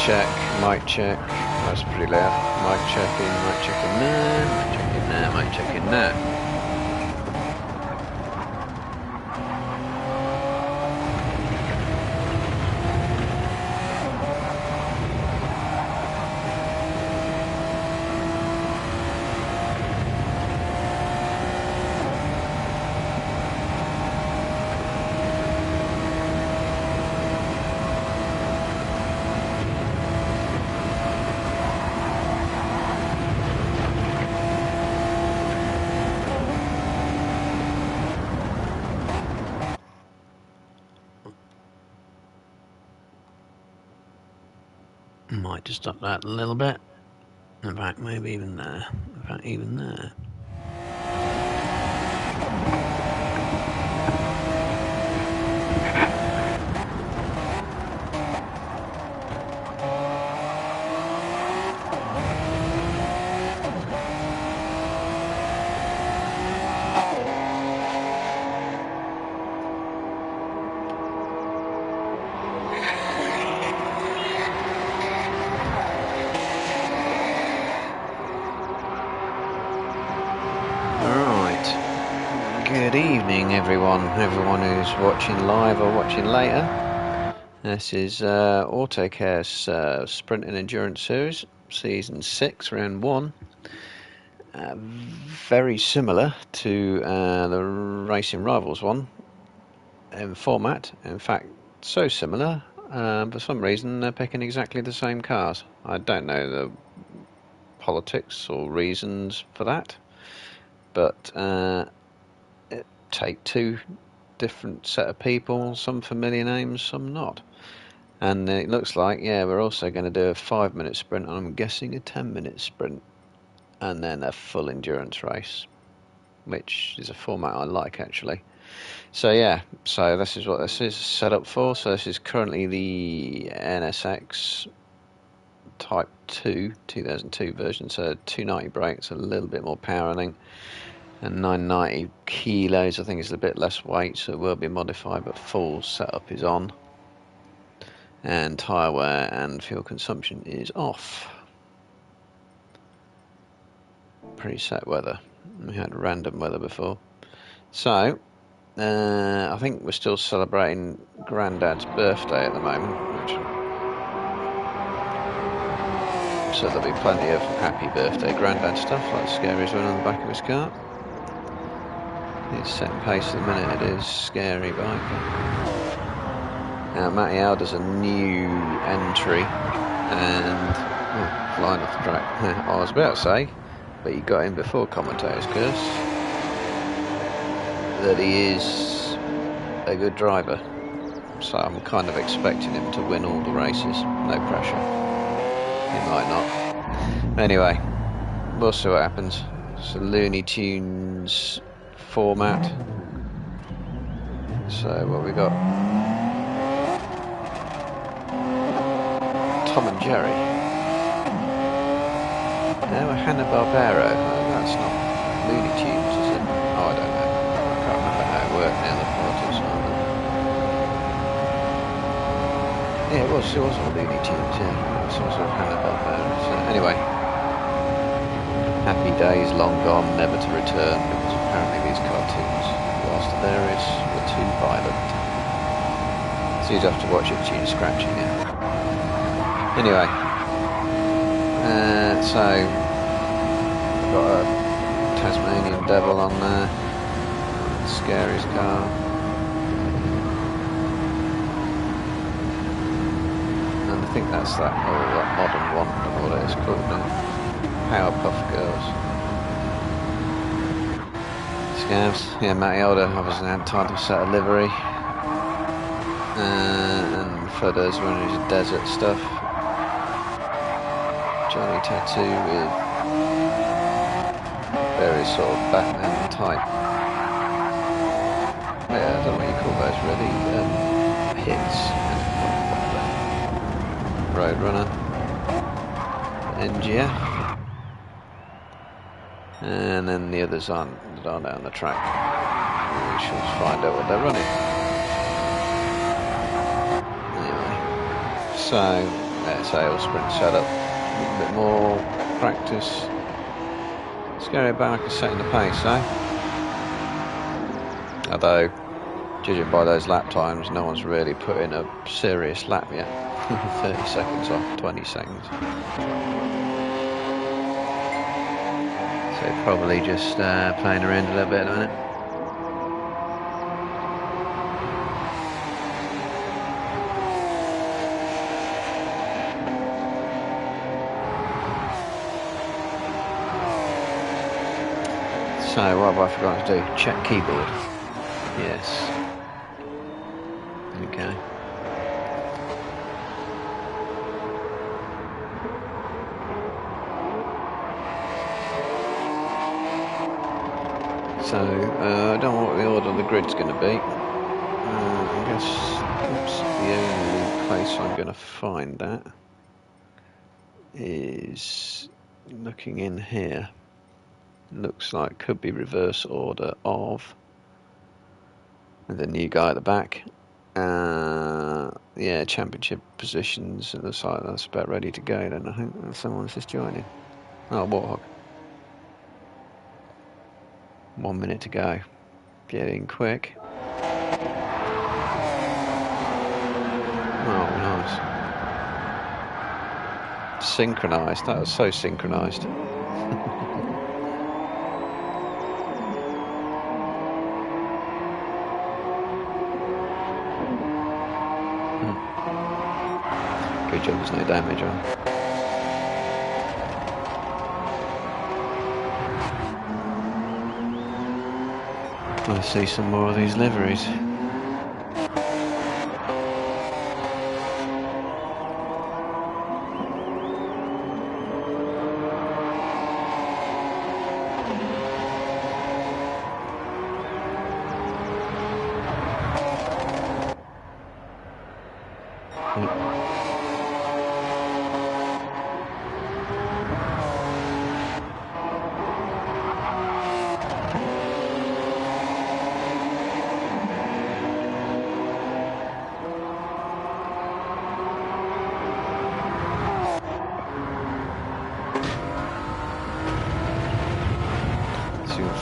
check, mic check. That's pretty loud. Mic checking, mic checking there, mic checking there, mic checking there. Might just up that a little bit. In fact, maybe even there. In fact, even there. Good evening, everyone who's watching live or watching later. This is Autocare's Sprint and Endurance Series, Season 6, Round 1. Very similar to the Racing Rivals one in format. In fact, so similar, for some reason they're picking exactly the same cars. I don't know the politics or reasons for that, but take two different set of people, some familiar names, some not. And it looks like, yeah, we're also going to do a 5-minute sprint, and I'm guessing a 10-minute sprint, and then a full endurance race, which is a format I like, actually. So yeah, so this is what this is set up for. So this is currently the NSX Type 2 2002 version, so 290 brakes, a little bit more power, I think, and 990 kilos. I think it's a bit less weight, so it will be modified, but full setup is on, and tyre wear and fuel consumption is off. Preset weather, we had random weather before. So I think we're still celebrating Grandad's birthday at the moment, so there'll be plenty of happy birthday Grandad stuff, like Scary's one on the back of his car. It's setting pace at the minute, it is Scary bike. Now Matty Alder's a new entry, and flying off the track. I was about to say, but he got in before commentator's curse, that he is a good driver, so I'm kind of expecting him to win all the races. No pressure, he might not. Anyway, we'll see what happens. It's a Looney Tunes format. So what we got? Tom and Jerry. No, Hanna-Barbera. That's not Looney Tunes, is it? Oh, I don't know. I can't remember how it worked now. The politics on it. Yeah, it was all Looney Tunes. Yeah, it was also Hanna-Barbera. So anyway, happy days long gone, never to return, because apparently these cartoons, whilst hilarious, were too violent. So you'd have to watch it to you scratching it. Anyway, so I've got a Tasmanian Devil on there, Scary's car. And I think that's that modern one, I don't know what it is called now. Powerpuff Girls. Scavs, yeah, Matty Alder obviously had time to set a livery. And Fudder's wearing his desert stuff. Johnny Tattoo with various sort of Batman type. Yeah, I don't know what you call those really. Hits. Roadrunner. NGF. And then the others aren't down the track. We shall find out what they're running. Anyway, so Let's say all sprint setup. A little bit more practice. Scary Barker setting the pace, eh? Although, judging by those lap times, no one's really put in a serious lap yet. 30 seconds off 20 seconds. So probably just playing around a little bit at the minute. So what have I forgotten to do? Check keyboard. Yes. Okay. So, I don't know what the order of the grid's going to be. I guess that's the only place I'm going to find that is looking in here. Looks like could be reverse order of the new guy at the back. Yeah, championship positions. It looks like that's about ready to go then. I think someone's just joining. Oh, Warthog. 1 minute to go. Get in quick. Oh, nice. Synchronised. That was so synchronised. Good job there's no damage on. I see some more of these liveries.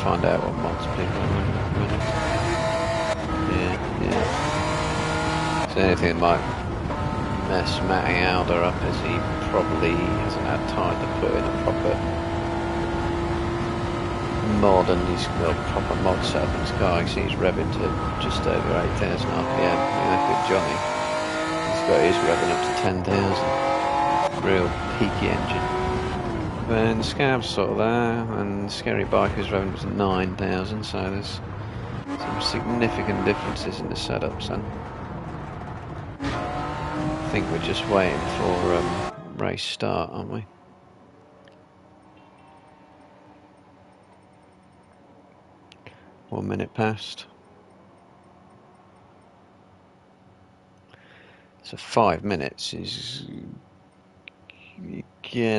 Find out what mods people are running. Yeah. So anything that might mess Matty Alder up is he probably hasn't had time to put in a proper mod, and he's got a proper mod setup in his car. So he's revving to just over 8,000 RPM. Look at Johnny. He's got his revving up to 10,000. Real peaky engine. Then Scav's sort of there, and Scary Biker's revving up to 9,000, so there's some significant differences in the setups then. I think we're just waiting for race start, aren't we? One minute past. So 5 minutes is... You're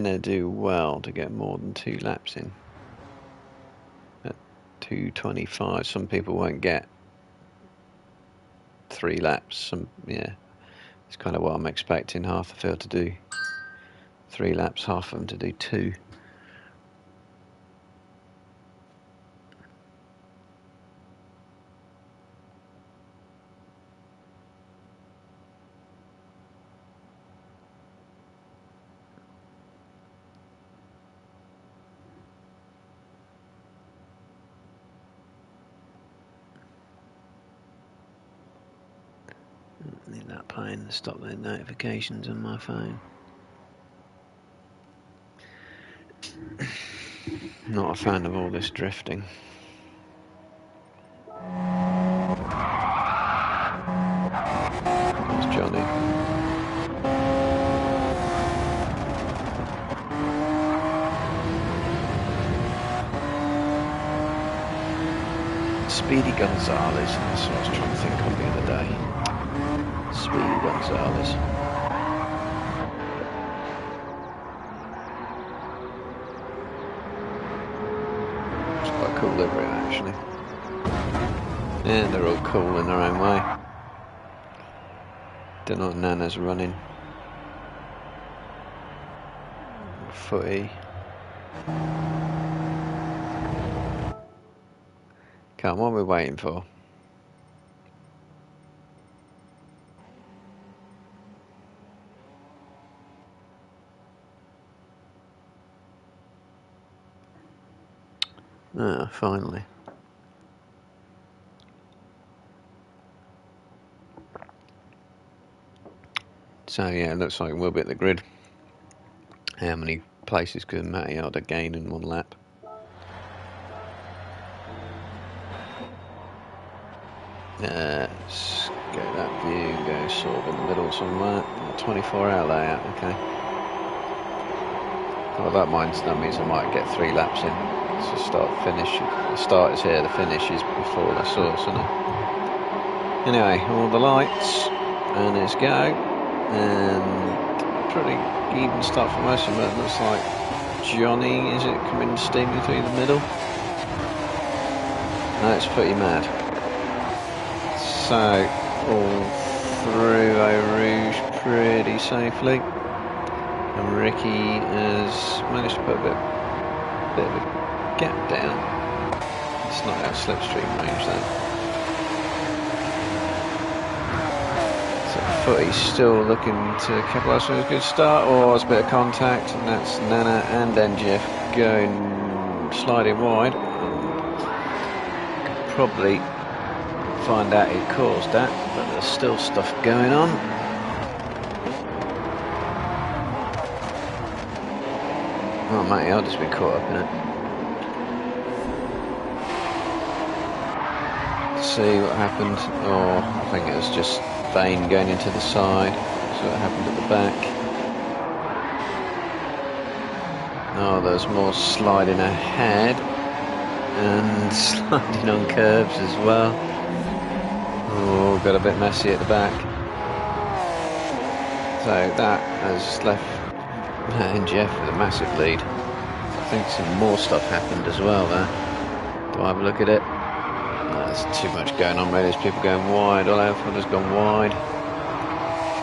gonna do well to get more than 2 laps in. At 2:25, some people won't get 3 laps. Yeah, it's kind of what I'm expecting. Half the field to do 3 laps, half of them to do 2. Need that playing to stop the notifications on my phone. Not a fan of all this drifting. There's Johnny. Speedy Gonzalez, that's what I was trying to think of the other day. Speedy Gonzalez. It's quite a cool livery actually. Yeah, they're all cool in their own way. Don't know what Nana's running. footy. Come on, what are we waiting for? Ah, finally. So yeah, it looks like we'll be at the grid. How many places could Matty Alder gain in one lap? Let's go that view, go sort of in the middle somewhere. 24-hour layout, okay. Well, that means I might get 3 laps in. So start, finish. The start is here, the finish is before the source, isn't it? Anyway, all the lights, and let's go. And pretty even start for most of them. It looks like Johnny, is it, coming steaming through the middle? That's pretty mad. So, all through Eau Rouge pretty safely. And Ricky has managed to put a bit of a gap down. It's not out of slipstream range though. So Footy's still looking to capitalise on a good start. Oh, it's a bit of contact, and that's Nana and NGF going sliding wide. Could probably find out who caused that, but there's still stuff going on. Oh, Matty Alder's been caught up in it. See what happened. Oh, I think it was just Vane going into the side. So what happened at the back. Oh, there's more sliding ahead and sliding on curbs as well. Oh, got a bit messy at the back. So that has left NGF with a massive lead. I think some more stuff happened as well there. Do I have a look at it? There's too much going on really. There's people going wide. All Alfreda's gone wide.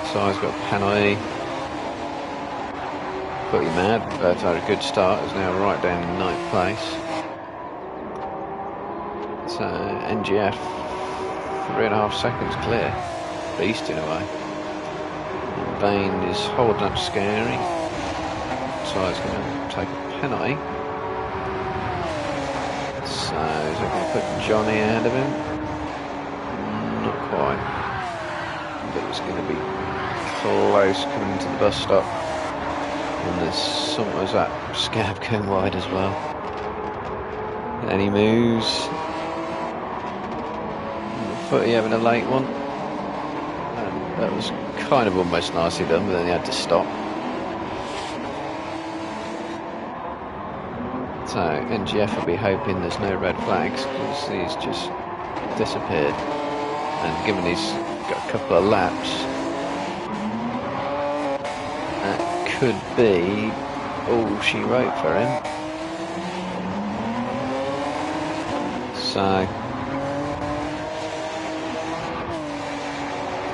Si's got a penalty. Pretty mad, but had a good start. Is now right down in 9th place. So NGF 3.5 seconds clear. Beasting away. Vane is holding up scary. Si's going to take a penalty. So is it going to put Johnny ahead of him? Not quite. But it's going to be close coming to the bus stop. And there's that scab going wide as well. Any moves? Footy having a late one. And that was kind of almost nicely done, but then he had to stop. So NGF will be hoping there's no red flags because he's just disappeared. And given he's got a couple of laps, that could be all she wrote for him. So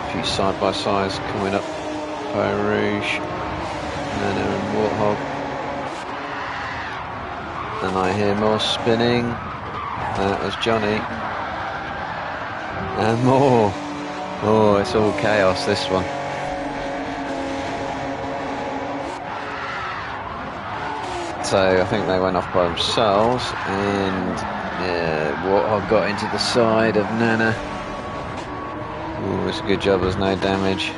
a few side-by-sides coming up. Eau Rouge, Nana and Warthog. And I hear more spinning. That was Johnny. And more. Oh, it's all chaos, this one. So I think they went off by themselves. And yeah, Warthog got into the side of Nana. Oh, it's a good job there's no damage.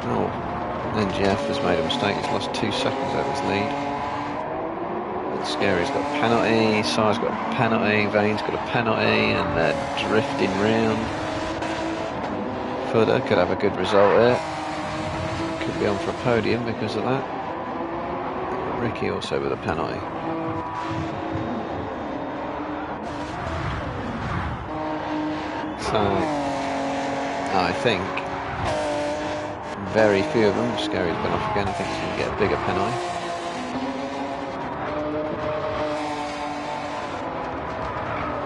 Oh, NGF has made a mistake. He's lost 2 seconds out of his lead. Scary's got a penalty, Si's got a penalty, Vane's got a penalty, and they're drifting round. Footer could have a good result there. Could be on for a podium because of that. Ricky also with a penalty. So, I think very few of them. Scary's been off again. I think he's going to get a bigger penalty.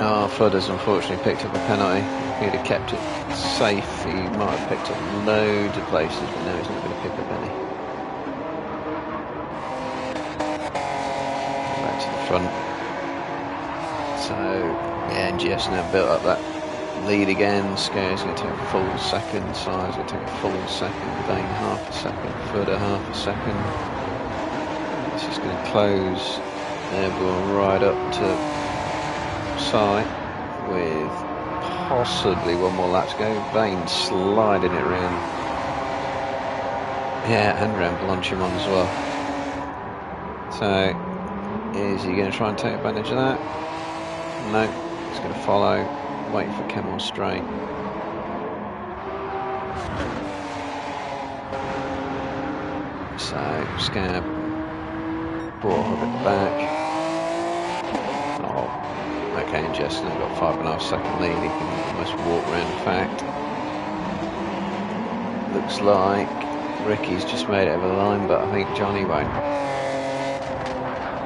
Oh, Flooders unfortunately picked up a penalty. If he'd have kept it safe, he might have picked up loads of places, but now he's not going to pick up any. front. So yeah, NGS now built up that lead again. Scare's going to take a full second. Side's going to take a full second. Vane half a second. Footer half a second. It's just going to close Airborne right up to Side with possibly one more lap to go. Vane sliding it around. Yeah, and around Blanchimon as well. So is he going to try and take advantage of that? No, he's going to follow, wait for Camel straight. So Scab brought her at the back. Oh, okay, and Jess now got 5.5 second lead. He can almost walk around the fact. Looks like Ricky's just made it over the line, but I think Johnny won't.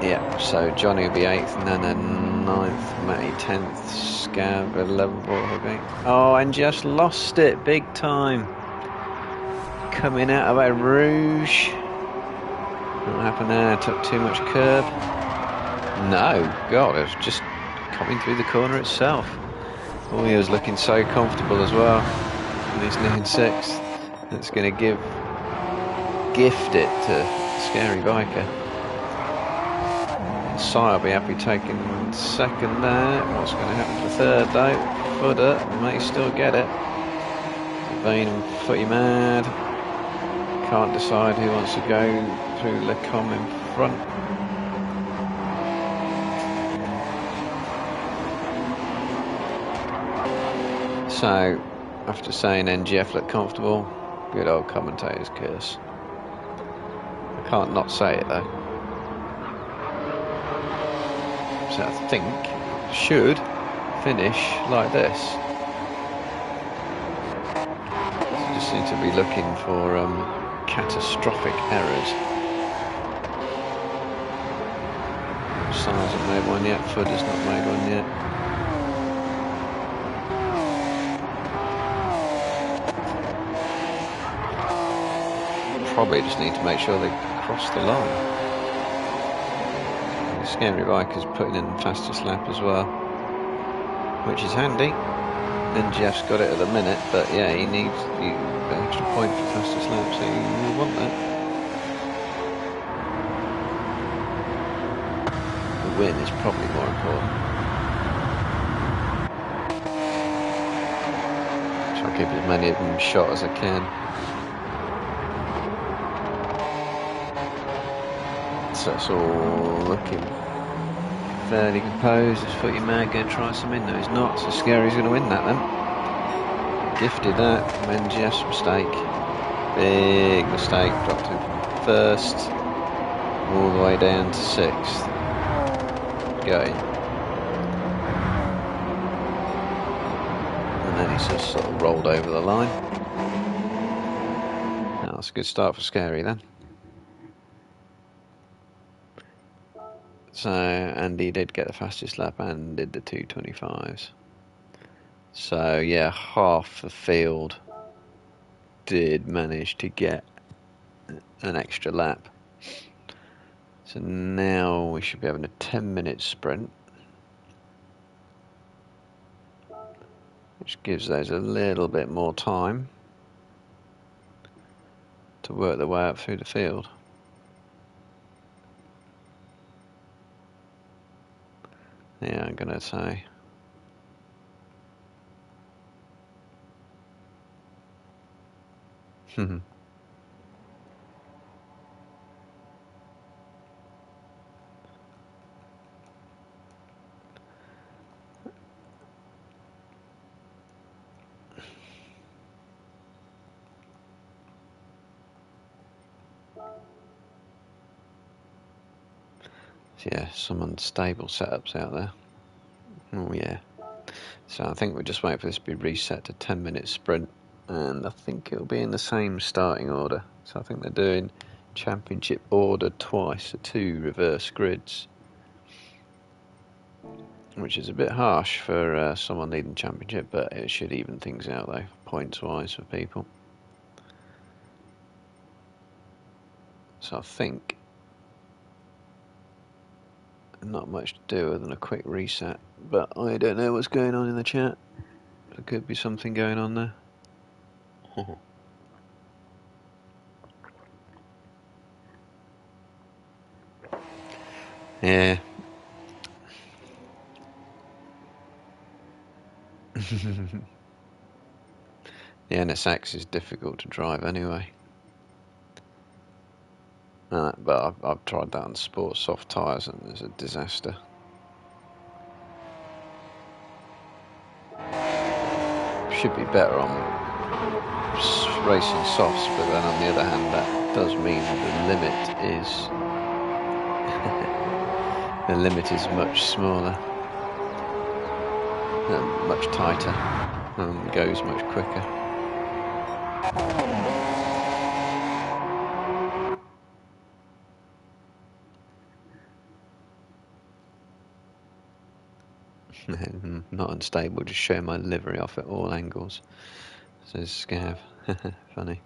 Yeah, so Johnny will be 8th, Nana 9th, Matty 10th, Scab 11th, okay. Oh, and just lost it big time. Coming out of a Rouge. What happened there? Took too much curb. No, God, it was just coming through the corner itself. Oh, he was looking so comfortable as well. And he's now in 6th. That's going to gift it to Scary Biker. Sai will be happy taking 2nd there. What's going to happen for 3rd though? Footer may still get it. Vane and Footy mad. Can't decide who wants to go through Lecom in front. So, after saying NGF looked comfortable, good old commentator's curse. I can't not say it though. So I think should finish like this. So just need to be looking for catastrophic errors. Size hasn't made one yet. Footer's not made one yet. Probably just need to make sure they cross the line. Scary Biker's putting in the fastest lap as well, which is handy. Then Jeff's got it at the minute, but yeah, he needs an extra point for fastest lap, so you want that. The win is probably more important. Try to keep as many of them shot as I can. So it's all looking fairly composed. Is Footy Mad going to try something? No, he's not. So Scary's going to win that then. Gifted that. Menjieff's mistake. Big mistake. Dropped him from 1st all the way down to 6th. Going. And then he's just sort of rolled over the line. That's a good start for Scary then. So Andy did get the fastest lap and did the 2:25s. So yeah, half the field did manage to get an extra lap. So now we should be having a 10-minute sprint, which gives those a little bit more time to work their way up through the field. Yeah, I'm gonna say. Yeah, some unstable setups out there. Oh yeah. So I think we're just waiting for this to be reset to 10-minute sprint, and I think it'll be in the same starting order. So I think they're doing championship order twice, so 2 reverse grids, which is a bit harsh for someone leading championship, but it should even things out though, points wise for people. So I think not much to do other than a quick reset. But I don't know what's going on in the chat. There could be something going on there. Yeah. The NSX is difficult to drive anyway. But I've tried that on sport soft tyres and it's a disaster. Should be better on racing softs, but then on the other hand that does mean the limit is much smaller and much tighter and goes much quicker. Not unstable, just show my livery off at all angles. Says Scav. Funny.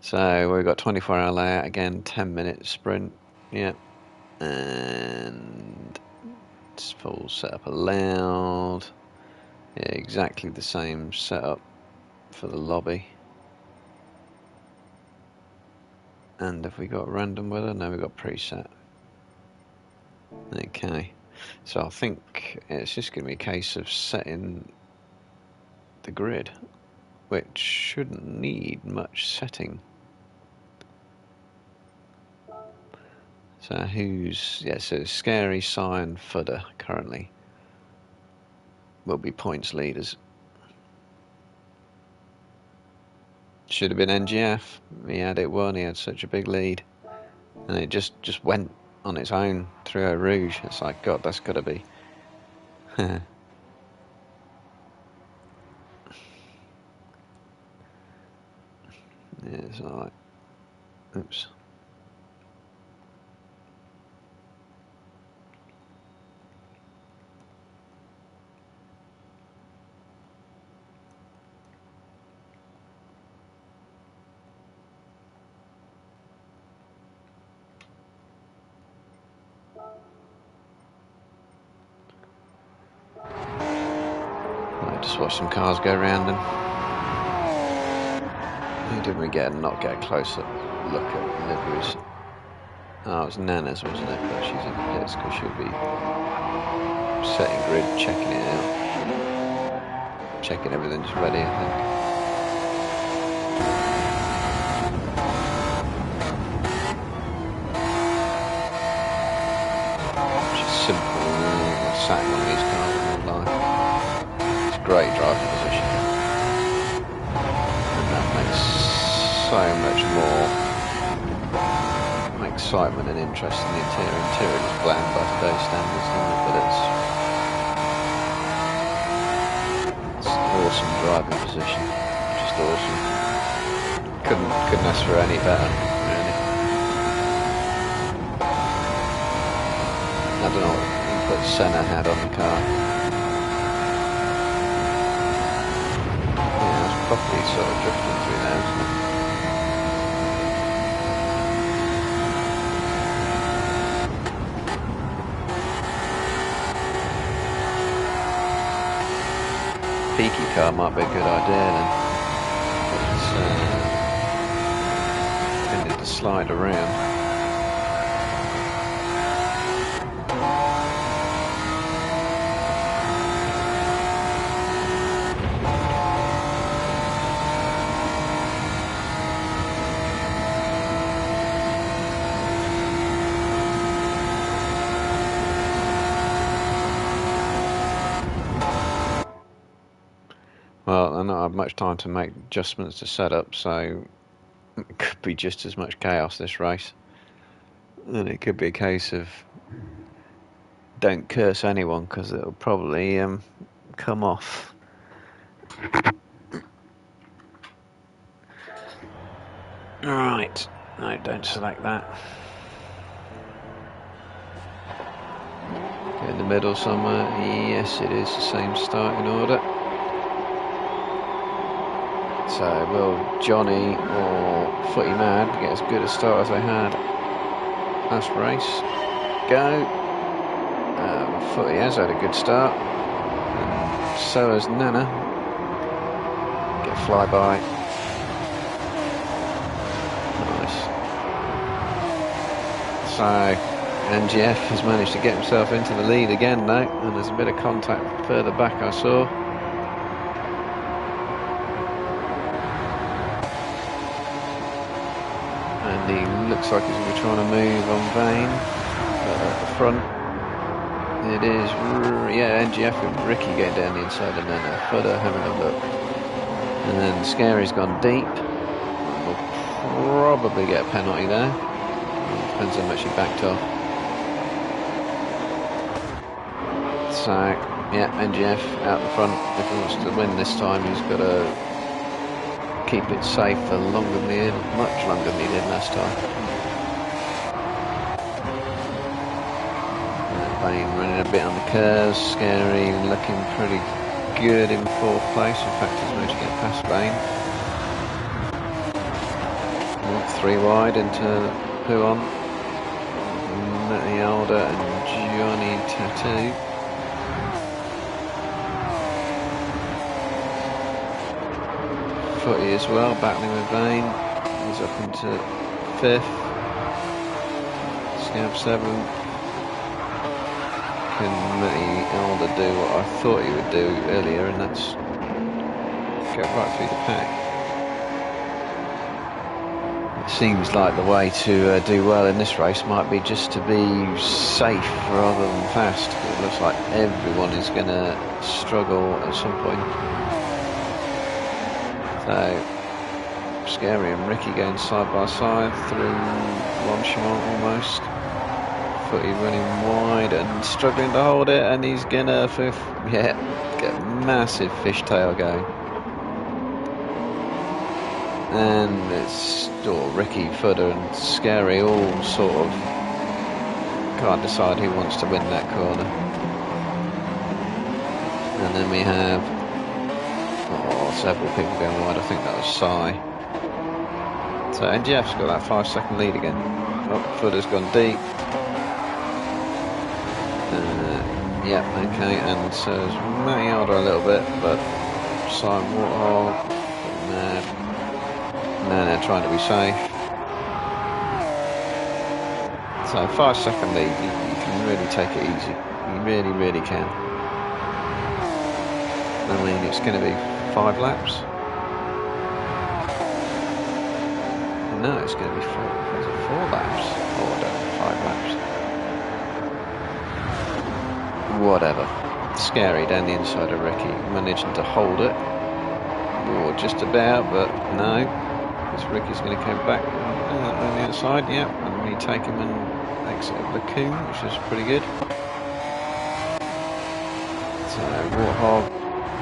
So we've got 24-hour layout again, 10-minute sprint. Yep. And it's full setup allowed. Yeah, exactly the same setup for the lobby. And have we got random weather? No, we've got preset. Okay. So I think it's just going to be a case of setting the grid, which shouldn't need much setting. So so Scary, Cyan, Fudder currently will be points leaders. Should have been NGF. He had it won. He had such a big lead, and it just went on its own through Eau Rouge. It's like, God, that's got to be. Yeah, it's like, oops. Just watch some cars go around and who did we not get a close-up look at liveries? Oh, it was Nana's, wasn't it? But she's in the pits because she'll be setting grid, checking it out, checking everything's ready, I think. She's simple. I've sat in one of these cars all my life. It's a great driving position. And that makes so much more excitement and interest in the interior. Interior is bland by today's standards, isn't it? But it's an awesome driving position. Just awesome. Couldn't ask for any better, really. I don't know what input Senna had on the car. Yeah, it's properly sort of drifting through there, isn't it? Peaky car might be a good idea then. It's tended to slide around. Well, I don't have much time to make adjustments to setup, so it could be just as much chaos this race. And it could be a case of don't curse anyone because it'll probably come off. Right, no, don't select that. Go in the middle somewhere. Yes, it is the same starting order. So will Johnny or Footy Mad get as good a start as they had last race? Go. Footy has had a good start, and so has Nana. Get a flyby. Nice. So NGF has managed to get himself into the lead again now, and there's a bit of contact further back I saw. And he looks like he's going to be trying to move on Vane, but at the front it is, yeah, NGF and Ricky going down the inside and then Footer having a look. And then Scary's gone deep. We'll probably get a penalty there. Depends how much he backed off. So, yeah, NGF out the front. If he wants to win this time, he's got to keep it safe for longer than he did, much longer than he did last time. Vane running a bit on the curves, Scary looking pretty good in 4th place. In fact, he's managed to get past Vane. 3 wide into Huon, Matty Alder and Johnny Tattoo. Footy as well, battling with Vane. He's up into 5th. Scab 7th. Can Matty Alder do what I thought he would do earlier, and that's go right through the pack? It seems like the way to do well in this race might be just to be safe rather than fast. It looks like everyone is going to struggle at some point. So, Scary and Ricky going side by side through Longchamp almost. Footy running wide and struggling to hold it, and he's gonna get a massive fishtail going. And it's Ricky, Footer and Scary all sort of can't decide who wants to win that corner. And then we have several people going wide. I think that was Sai. So NGF's got that 5-second lead again. Oh, Footer's gone deep. Yep, okay, and so is Matty Alder a little bit, but Simon Waterhole, Nana trying to be safe. So 5-second lead, you can really take it easy. You really, really can. I mean, it's going to be 5 laps. No, it's going to be 4 laps. Oh, I don't know, 5 laps. Whatever. Scary down the inside of Ricky, managing to hold it. Or just about, but no. Because Ricky's going to come back on the outside, yep. And we take him and exit the Coon, which is pretty good. So, Warthog,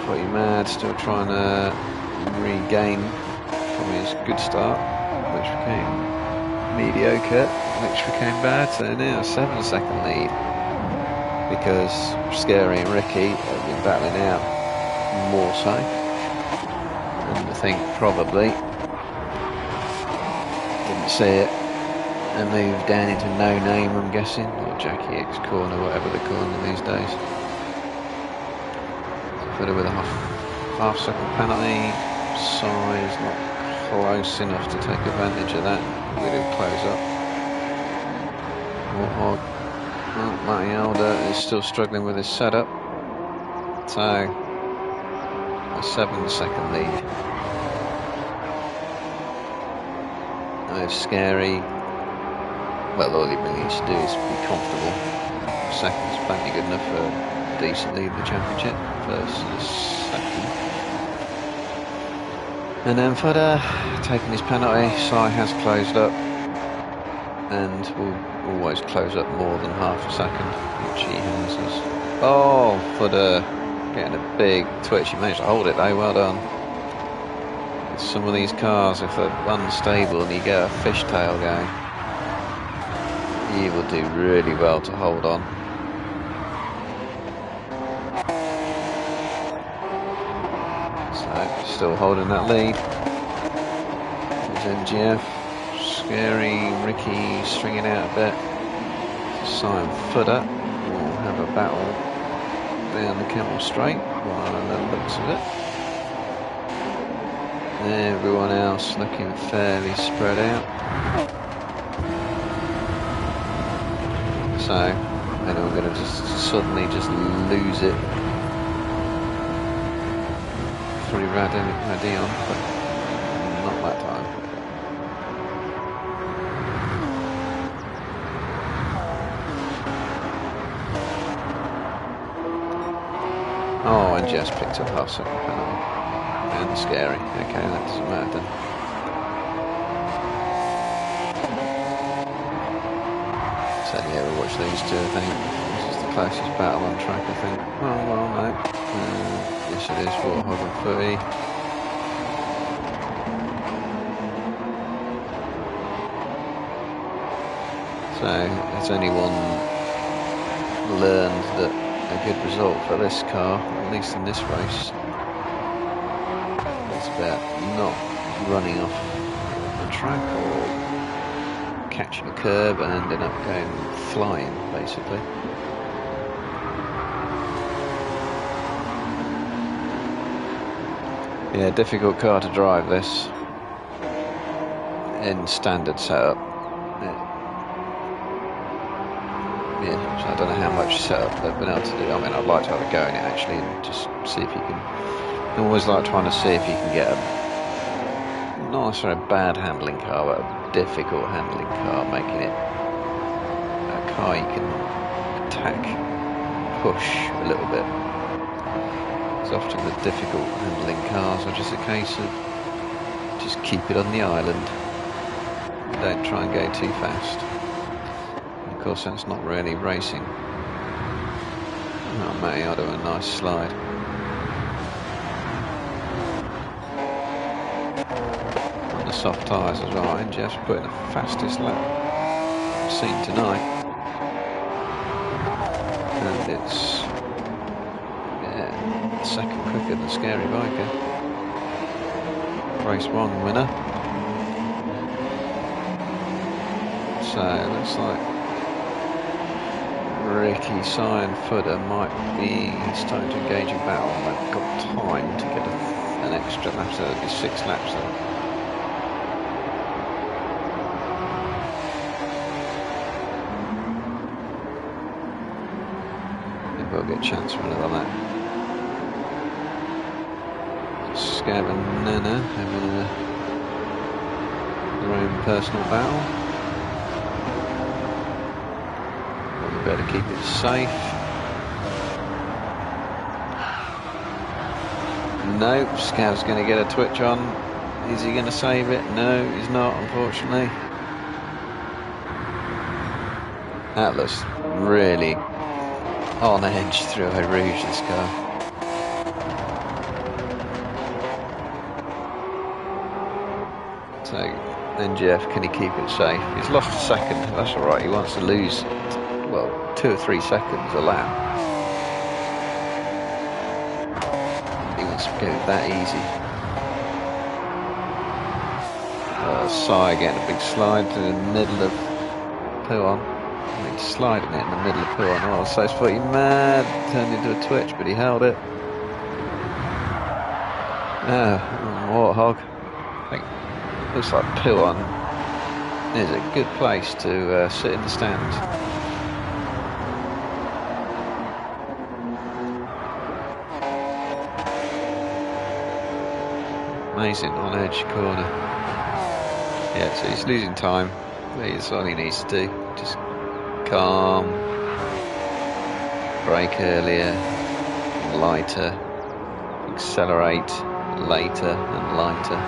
pretty mad, still trying to regain from his good start, which became mediocre, which became bad. So now a 7-second lead. Because Scary and Ricky have been battling out more so. And I think probably didn't see it and moved down into No Name, I'm guessing, or Jackie X corner, whatever they're calling it these days. Footer with a half-second penalty. Size not close enough to take advantage of that. Really close up. Warthog. Well, Matty Alder is still struggling with his setup. So, a 7-second lead. It's Scary. Well, all he really needs to do is be comfortable. Second's plenty good enough for a decent lead in the championship. First and second. And then Footer taking his penalty. Sai has closed up. And will always close up more than half a second, which he has. Oh, Footer getting a big twitch. He managed to hold it though, well done. Some of these cars, if they're unstable and you get a fishtail going, you will do really well to hold on. So, still holding that lead. There's NGF. Scary, Ricky stringing out a bit. Simon Footer. Oh, have a battle down the Camel Straight by the looks of it. Everyone else looking fairly spread out. So, and I'm going to just suddenly just lose it through Radion, but not that time. Oh, and just picked up our second penalty. And scary. Okay, that doesn't matter then. So yeah, we'll watch these two, I think. This is the closest battle on track, I think. Well, no. Yes it is, Warthog and Footy. So, has anyone learned that a good result for this car, at least in this race, is about not running off the track or catching a curb and ending up going flying, basically. Yeah, difficult car to drive this in standard setup. Yeah, so I don't know how much setup they've been able to do. I mean, I'd like to have a go in it actually and just see if you can. I always like trying to see if you can get a not necessarily a bad handling car, but a difficult handling car, making it a car you can attack, push a little bit. It's often the difficult handling cars are just a case of just keep it on the island. Don't try and go too fast. And of course, that's not really racing. Oh, Matty, I'll do a nice slide. On the soft tyres as well, and Jeff's putting the fastest lap I've seen tonight. And it's, yeah, second quicker than Scary Biker. Race 1 winner. So it looks like Ricky Cyan Footer might be starting to engage in battle. They've got time to get an extra lap, so there'll be 6 laps there. Maybe we'll get a chance for another lap. Scav and Nana having their own personal battle. Better keep it safe. No, Scav's going to get a twitch on. Is he going to save it? No, he's not, unfortunately. That looks really on edge through Eau Rouge, this car. So, NGF, can he keep it safe? He's lost a second, that's alright, he wants to lose, well, 2 or 3 seconds a lap. He wants to go that easy. Sai getting a big slide to the middle of Puon. I mean, sliding it in the middle of Puon. Oh, so it's pretty mad. Turned into a twitch, but he held it. Warthog. I think looks like Puon is a good place to sit in the stands. Amazing on edge corner. Yeah, so he's losing time. That's all he needs to do. Just calm, brake earlier, lighter, accelerate later and lighter.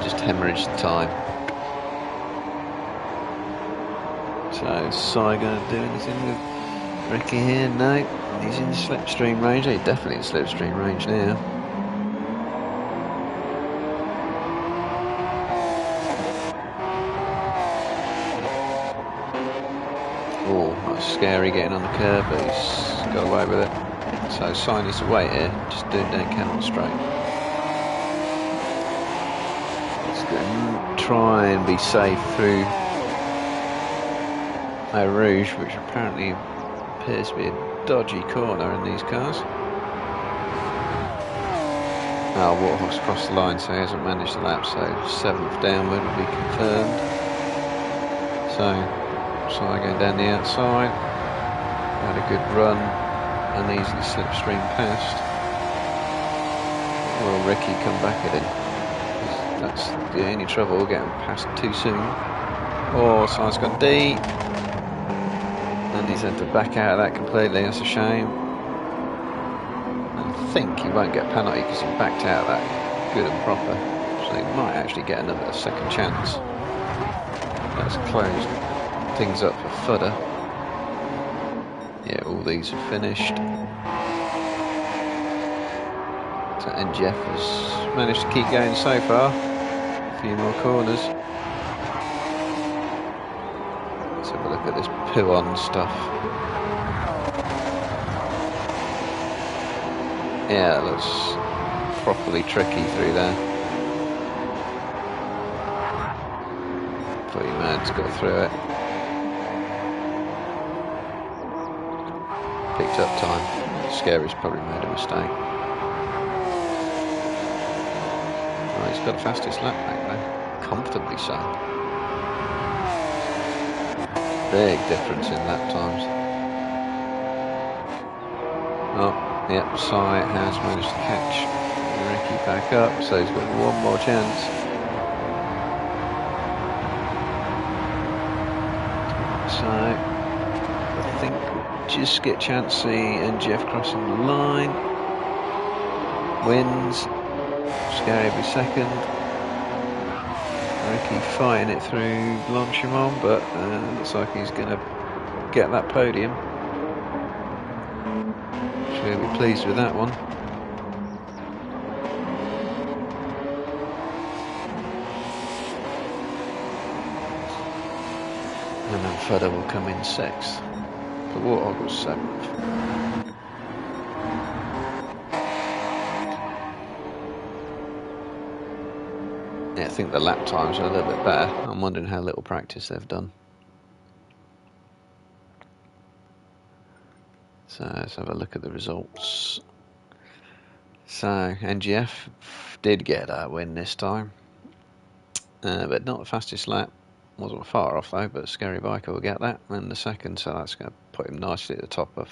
Just hemorrhage the time. So is Sai going to do anything with Ricky here? No, he's in slipstream range. He's definitely in slipstream range now. Scary getting on the curb, but he's got away with it. So Sai needs to wait here, just do it down Camel Straight. He's going to try and be safe Eau Rouge, which apparently appears to be a dodgy corner in these cars. Oh, Warthog's crossed the line, so he hasn't managed the lap, so 7th downward will be confirmed. So going down the outside, had a good run, and easily slipstream past. Will Ricky come back at him? That's the only trouble, getting past too soon. Oh, Si's gone deep. And he's had to back out of that completely, that's a shame. I think he won't get a penalty because he backed out of that good and proper. So he might actually get a second chance. That's closed things up for fodder. Yeah, all these are finished. So NGF has managed to keep going so far. A few more corners. Let's have a look at this Puon stuff. Yeah, it looks properly tricky through there. Pretty mad's got through it. Picked up time. Scary's probably made a mistake. Oh, he's got the fastest lap back there. Comfortably so. Big difference in lap times. Oh, yep, Si has managed to catch Ricky back up, so he's got one more chance. So, I think we'll just get a chance to see NGF crossing the line. Wins. Scary every second. Ricky fighting it through Blanchimont, but looks like he's going to get that podium. He'll be pleased with that one. And then Fodder will come in 6th. The Warthog was 7th. Yeah, I think the lap times are a little bit better. I'm wondering how little practice they've done. So let's have a look at the results. So NGF did get that win this time, but not the fastest lap. Wasn't far off though, but Scary Biker will get that, and the second, so that's going to put him nicely at the top of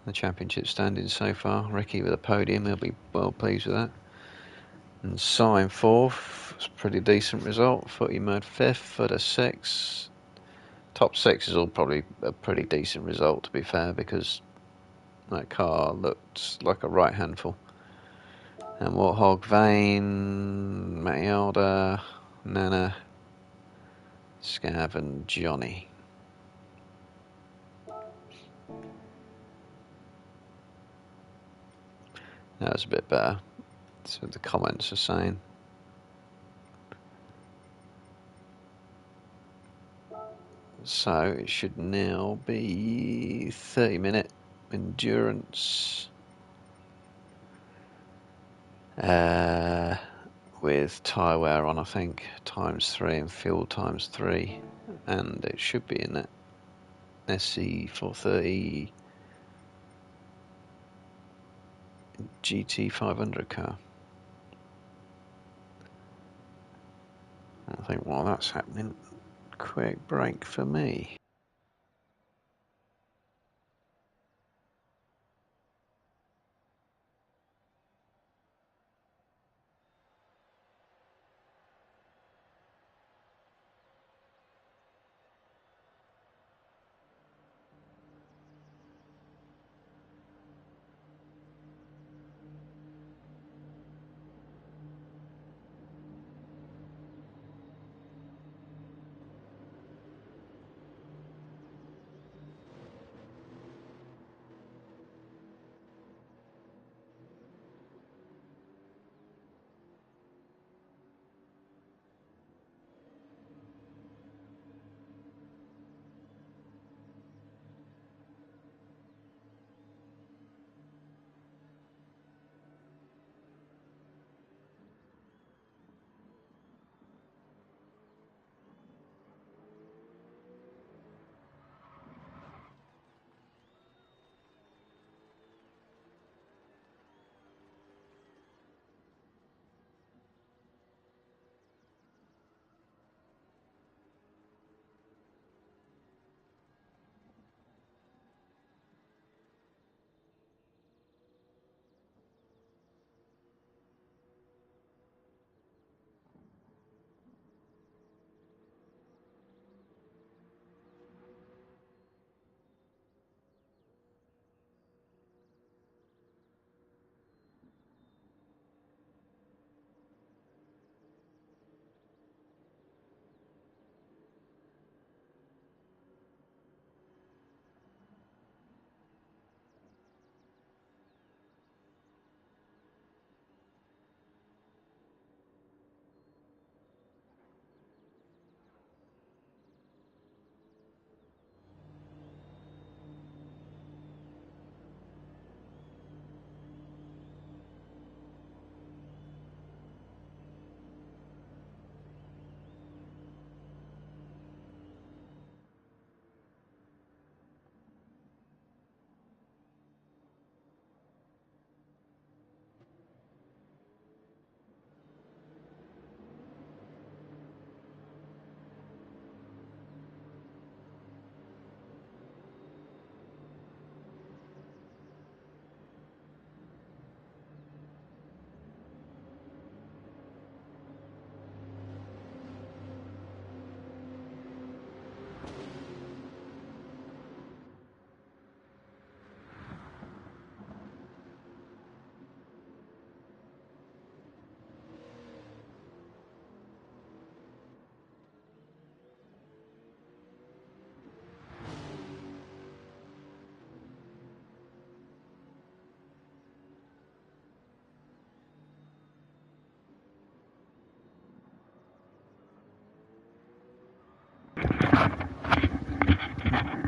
the championship standings so far. Ricky with a podium, he'll be well pleased with that. And Si in 4th, it's a pretty decent result. Footy Mud 5th, Footer 6th. Top 6 is all probably a pretty decent result, to be fair, because that car looked like a right handful. And Warthog, Vane, Matilda, Nana, Scav and Johnny. That was a bit better. That's what the comments are saying. So it should now be 30-minute endurance with tyre wear on, I think, ×3 and fuel ×3, and it should be in that SC 430 GT 500 car. I think while that's happening, quick break for me.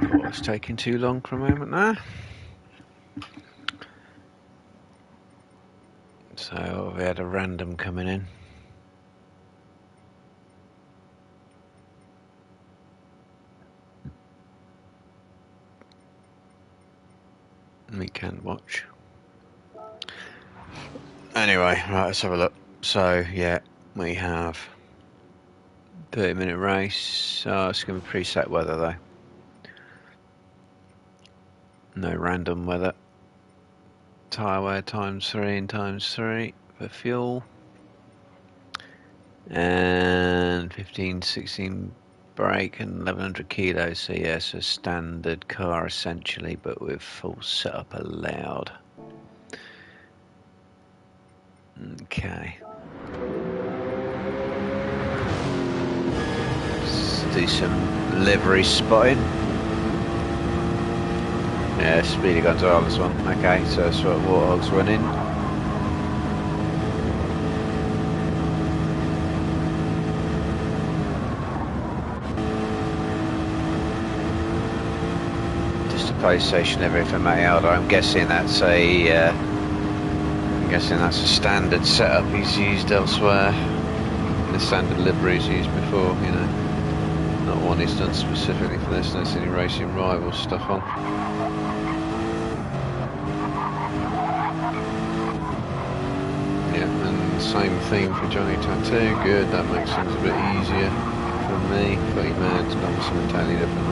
Oh, it's taking too long for a moment there. So we had a random coming in. We can watch. Anyway, right, let's have a look. So yeah, we have 30-minute race. Oh, it's going to be preset weather though. No random weather. Tyre wear ×3 and ×3 for fuel. And 15-16 brake and 1100 kilos. So yes, a standard car essentially, but with full setup allowed. Okay. Let's do some livery spotting. Yeah, Speedy Gonzalez one. Okay, so that's what Warthog's running. Just a PlayStation livery for Matilda. I'm guessing that's a. I'm guessing that's a standard setup he's used elsewhere. The standard livery he's used before, you know. Not one he's done specifically for this. There's any Racing Rivals stuff on. Yeah, and same theme for Johnny Tattoo. Good, that makes things a bit easier for me. Pretty mad, it's done something totally different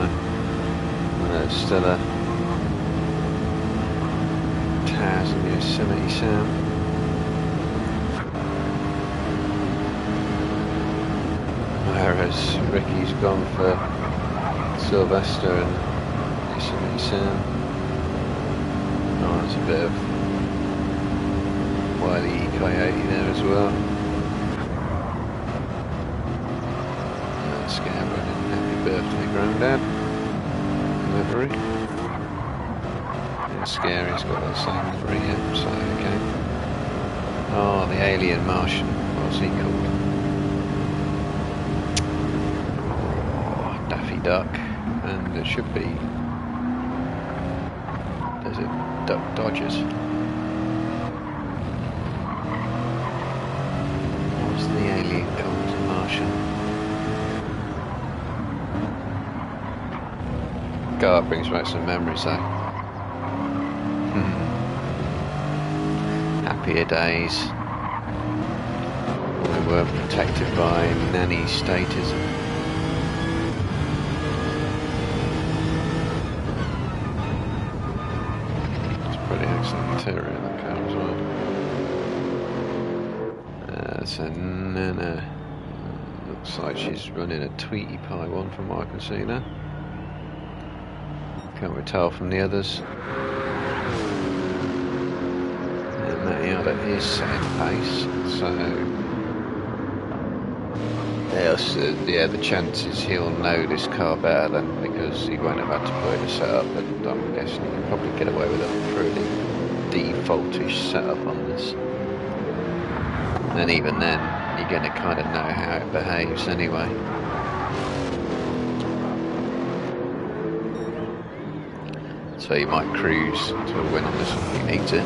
there. Still a Taz and Yosemite Sam. Whereas Ricky's gone for Sylvester and Yosemite Sam. Oh, there's a bit of Wile E. Coyote there as well. That's Scab running Happy Birthday Grandad. Livery. Yeah, Scary's got that same livery, yeah, so okay. Oh, the Alien Martian. What's he called? Daffy Duck, and it should be, there's it, Duck Dodgers. What's the alien called? The Martian. God, that brings back some memories though. Happier days. We were protected by nanny statism. Interior of the car as well. So Nana looks like she's running a Tweety Pie one from what I can see now. Can't really tell from the others. And Matilda is setting pace, so yeah, the chances he'll know this car better then, because he won't have had to put in a setup, and I'm guessing he can probably get away with a pretty defaultish setup on this. And even then, you're going to kind of know how it behaves anyway. So you might cruise to a win on this one if you need to.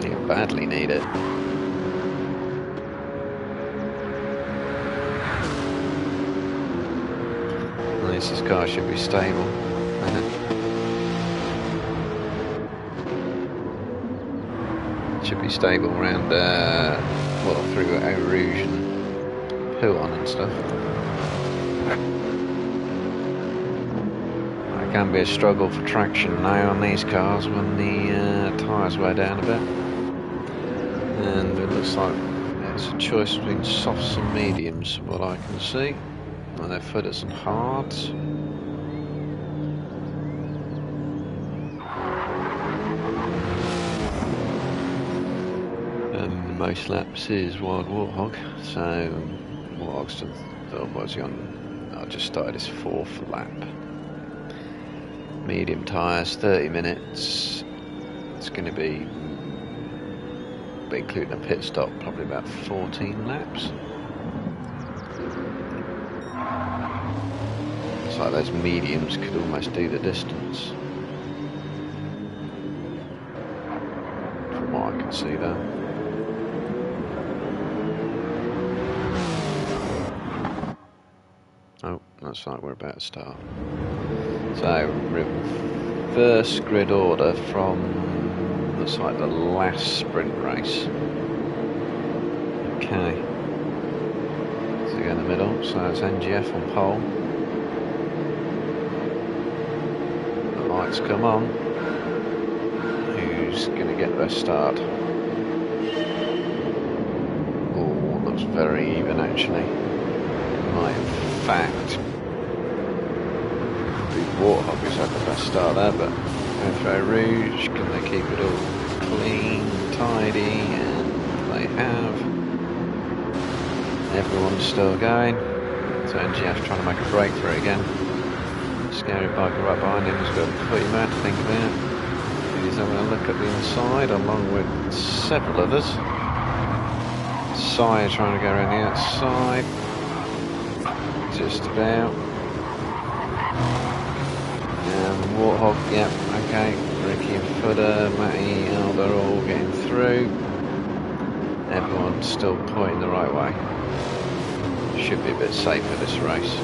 You badly need it. This car should be stable. Should be stable around, well, through Eau Rouge and Pouhon and stuff. It can be a struggle for traction now on these cars when the tyres wear down a bit. And it looks like it's a choice between softs and mediums, from what I can see. And they're footers and hards. Most laps is Wild Warthog, so Warthog's what's he on? I just started his 4th lap. Medium tyres, 30 minutes. It's going to be, including a pit stop, probably about 14 laps. like those mediums could almost do the distance. From what I can see there. Oh, looks like we're about to start. So, reverse grid order from, looks like the last sprint race. Okay. So we go in the middle, so it's NGF on pole. The lights come on. Who's going to get their start? Oh, looks very even actually. In fact, the Warthog has had the best start there, but Infrared Rouge, can they keep it all clean, tidy? And they have. Everyone's still going. So NGF trying to make a breakthrough again. Scary biker right behind him, he's got a footy man to think about. He's having a look at the inside along with several others. Sire trying to go around the outside. Just about. Warthog, yep, okay. Ricky and Footer, Matty, Elder all getting through. Everyone's still pointing the right way. Should be a bit safer this race.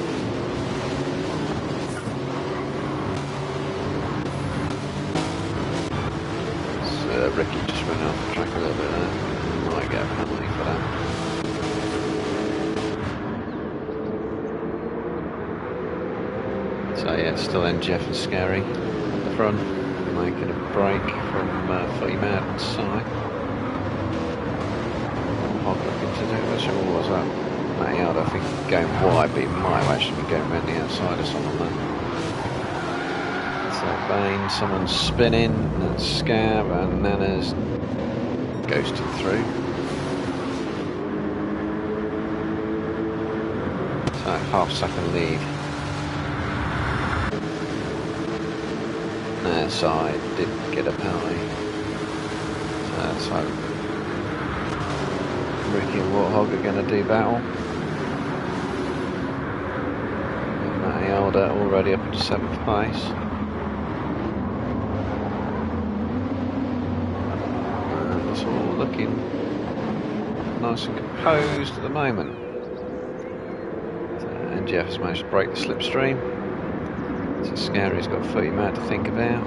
So Ricky just went off the track a little bit there. Might get a penalty for that. So yeah, it's still NGF and Scary at the front, making a break from Footy Mad and Sai. Hog looking to do, which one was that? Matty Aldo, I think going wide, but he might actually be going around the outside or something there. So Bane, someone's spinning, that's Scab, and Nana's ghosted through. So half-second lead. Side didn't get a penalty. So Ricky and Warthog are going to do battle. And Matty Alder already up into 7th place. And it's all looking nice and composed at the moment. So NGF's managed to break the slipstream. So Scary's got Footy Mad to think about.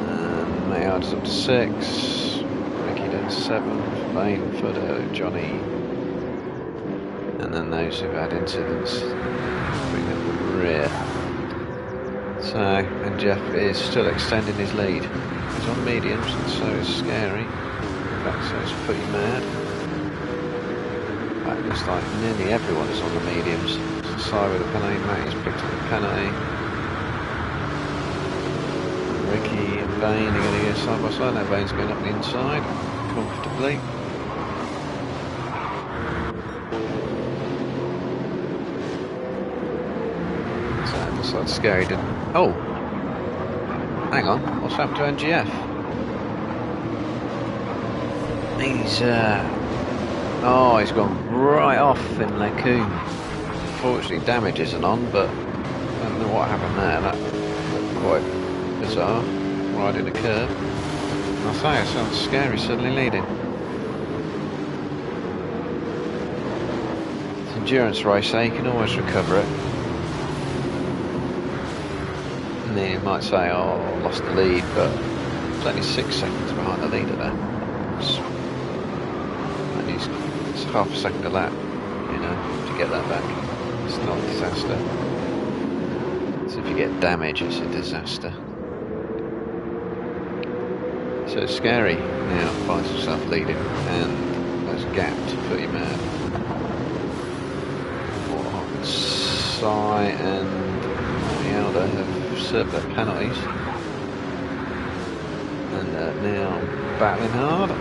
And Mayard's up to 6. Ricky down 7th. Bane, Footer, Johnny. And then those who've had incidents bring up the rear. So, and Jeff is still extending his lead. He's on mediums, and so is Scary. In fact, so is Footy Mad. It looks like nearly everyone is on the mediums. Side with a penalty, Matty's picked up the penalty. Ricky and Bane are going to go side by side. Now Bane's going up the inside comfortably. So it looks like Scary didn't. Oh! Hang on, what's happened to NGF? He's gone right off in Lacoon. Fortunately, damage isn't on, but I don't know what happened there. That looked quite bizarre. Riding a curve. I'll say, it sounds Scary suddenly leading. It's an endurance race, so you can always recover it. And then you might say, oh, I lost the lead, but it's only 6 seconds behind the leader there. And it's half a second a lap, you know, to get that back. It's not a disaster. So if you get damage, it's a disaster. So Scary now finds himself leading, and there's a gap to Footy Mad. Sai and Elder have served their penalties, and now battling hard.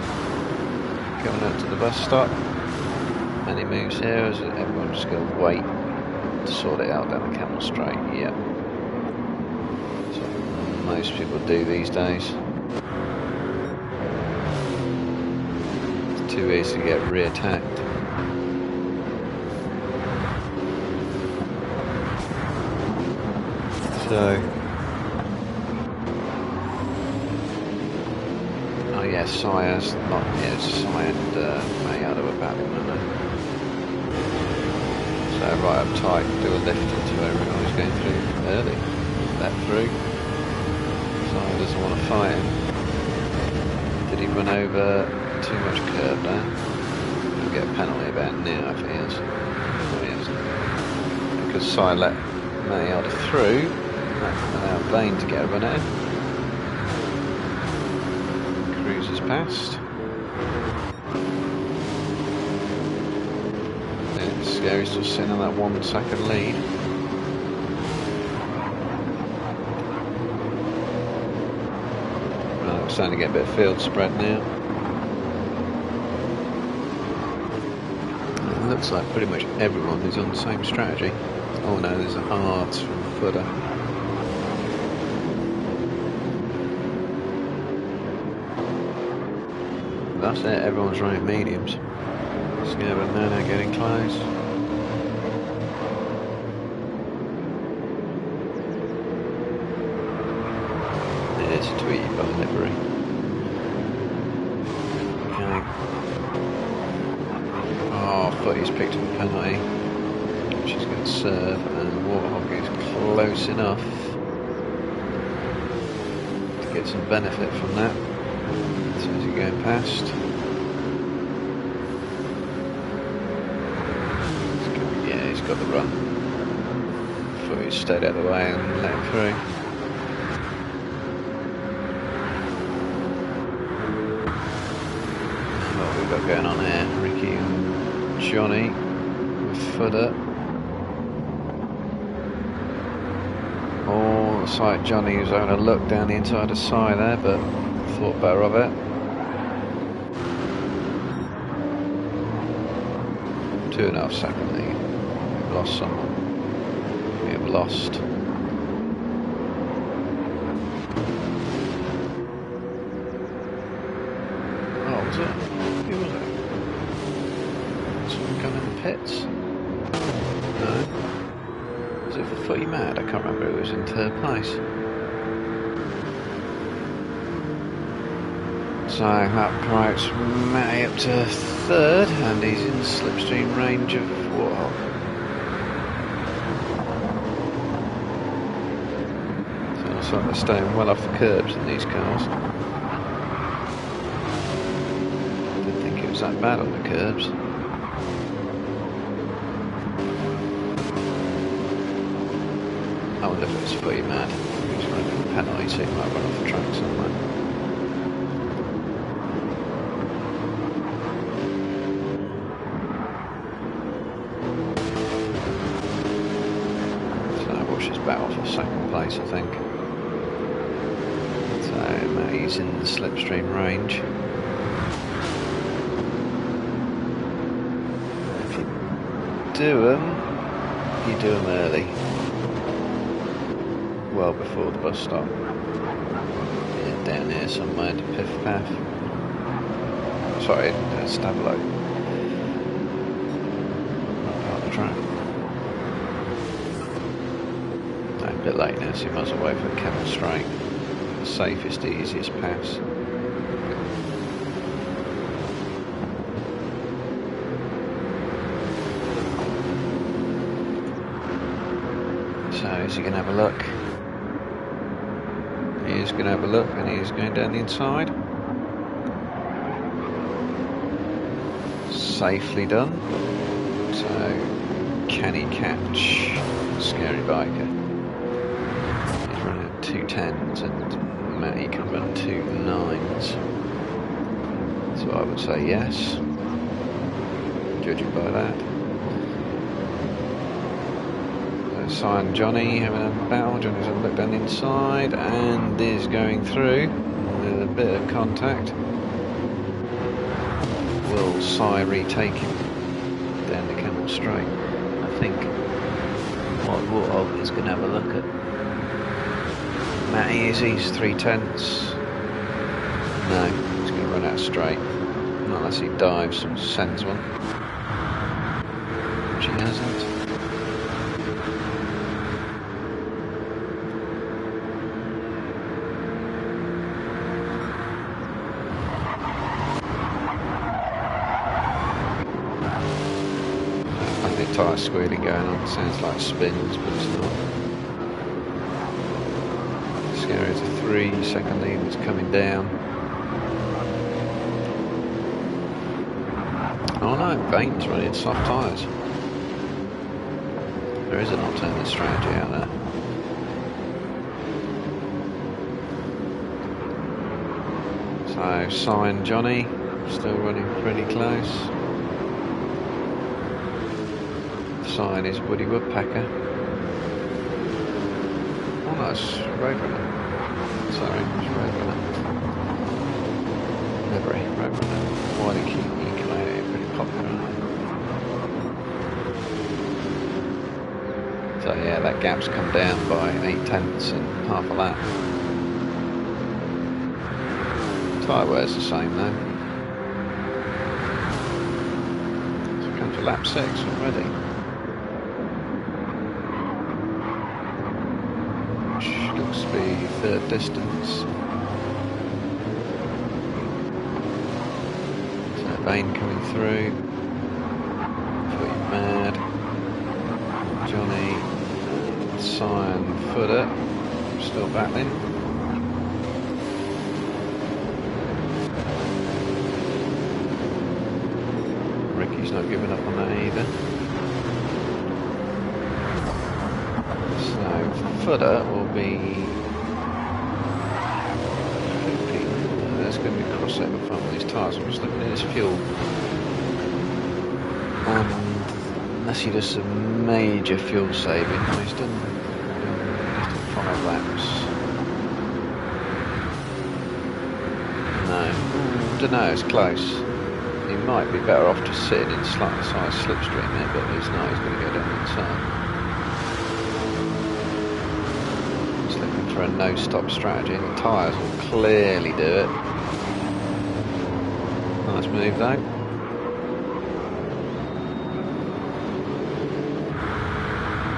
Coming up to the bus stop. Any moves here, as everyone's just going to wait to sort it out down the Camel Straight. Yeah. So most people do these days. It's too easy to get re-attacked. So, oh yeah, Sire's not, yeah, Sire and Maillard were battling, weren't they? So right up tight, do a lift into everyone who's going through early. Let through. Sire doesn't want to fight him. Did he run over too much curb there? He'll get a penalty about now if he is. No, he isn't. Because Sire let Maillard through, that allowed Blaine to get a run out. Cruises past. It's scary still sitting on that 1 second lead. Right, we're starting to get a bit of field spread now. It looks like pretty much everyone is on the same strategy. Oh no, there's a hard from footer. That's it, everyone's running mediums. Scared and Nana getting close. It is tweeted by livery. Okay. Oh, Footy's picked up a penalty. She's going to serve, and Warthog is close enough to get some benefit from that. So as he's going past. Yeah, he's got the run. Footy's stayed out of the way and let him through. What have we got going on here? Ricky and Johnny with footer. Oh, looks like Johnny was having a look down the inside of Sai there, but thought better of it. 2.5 second lead. We've lost someone. We have lost. Oh, was it? Who was it? Someone come in the pits? No. Was it for Footy Mad? I can't remember who was in 3rd place. So that promotes Matty up to 3rd, and he's in slipstream range of Warthog. So it looks like they're staying well off the curbs in these cars. Didn't think it was that bad on the curbs. I wonder if it's Footy Mad. He's running a penalty, so he might run off the track somewhere. Battle for 2nd place, I think. So Matty's in the slipstream range. If you do them early. Well before the bus stop. Yeah, down here somewhere to Piff Paff. Sorry, Stablo. Not part of the track. A bit late now, so you might as well wait for Kevin Straight. The safest, easiest pass. So is he going to have a look? He is going to have a look, and he is going down the inside. Safely done. So can he catch Scary Biker? 2 10s and Matty can run 2 9s. So I would say yes, judging by that. So Sai and Johnny having a battle. Johnny's having a look down the inside and is going through with a bit of contact. Will Sai retake him down the Camel Straight? I think Warthog is going to have a look at Matty. Is he's 3 10ths? No, he's going to run out straight. Not unless he dives and sends one. Which he hasn't. of squealing going on. Sounds like spins, but it's not. Scary. It's a 3-second lead that's coming down. Oh no, Vane's running soft tyres. There is an alternate strategy out there. So, Sign Johnny, still running pretty close. Sign is Woody Woodpecker. Oh no, it's Roadrunner. Sorry, it's Roadrunner. Livery, Roadrunner. Wiley Economy, pretty popular, aren't they? So yeah, that gap's come down by 8/10 and half a lap. Tyre wear's the same though. So we've come to lap 6 already. Which looks to be third distance. So Vane coming through. Fleet Mad. Johnny. Cyan Footer. Still battling. Ricky's not giving up on that either. So Footer will be hoping there's going to be a crossover front with his tyres. I'm just looking at his fuel. Unless he does some major fuel saving. He's done 5 laps. No, don't know. It's close. He might be better off just sitting in slightly sized slipstream there, but he's not. He's going to go down the inside. Just looking for a no-stop strategy. The tyres will clearly do it. Nice move though.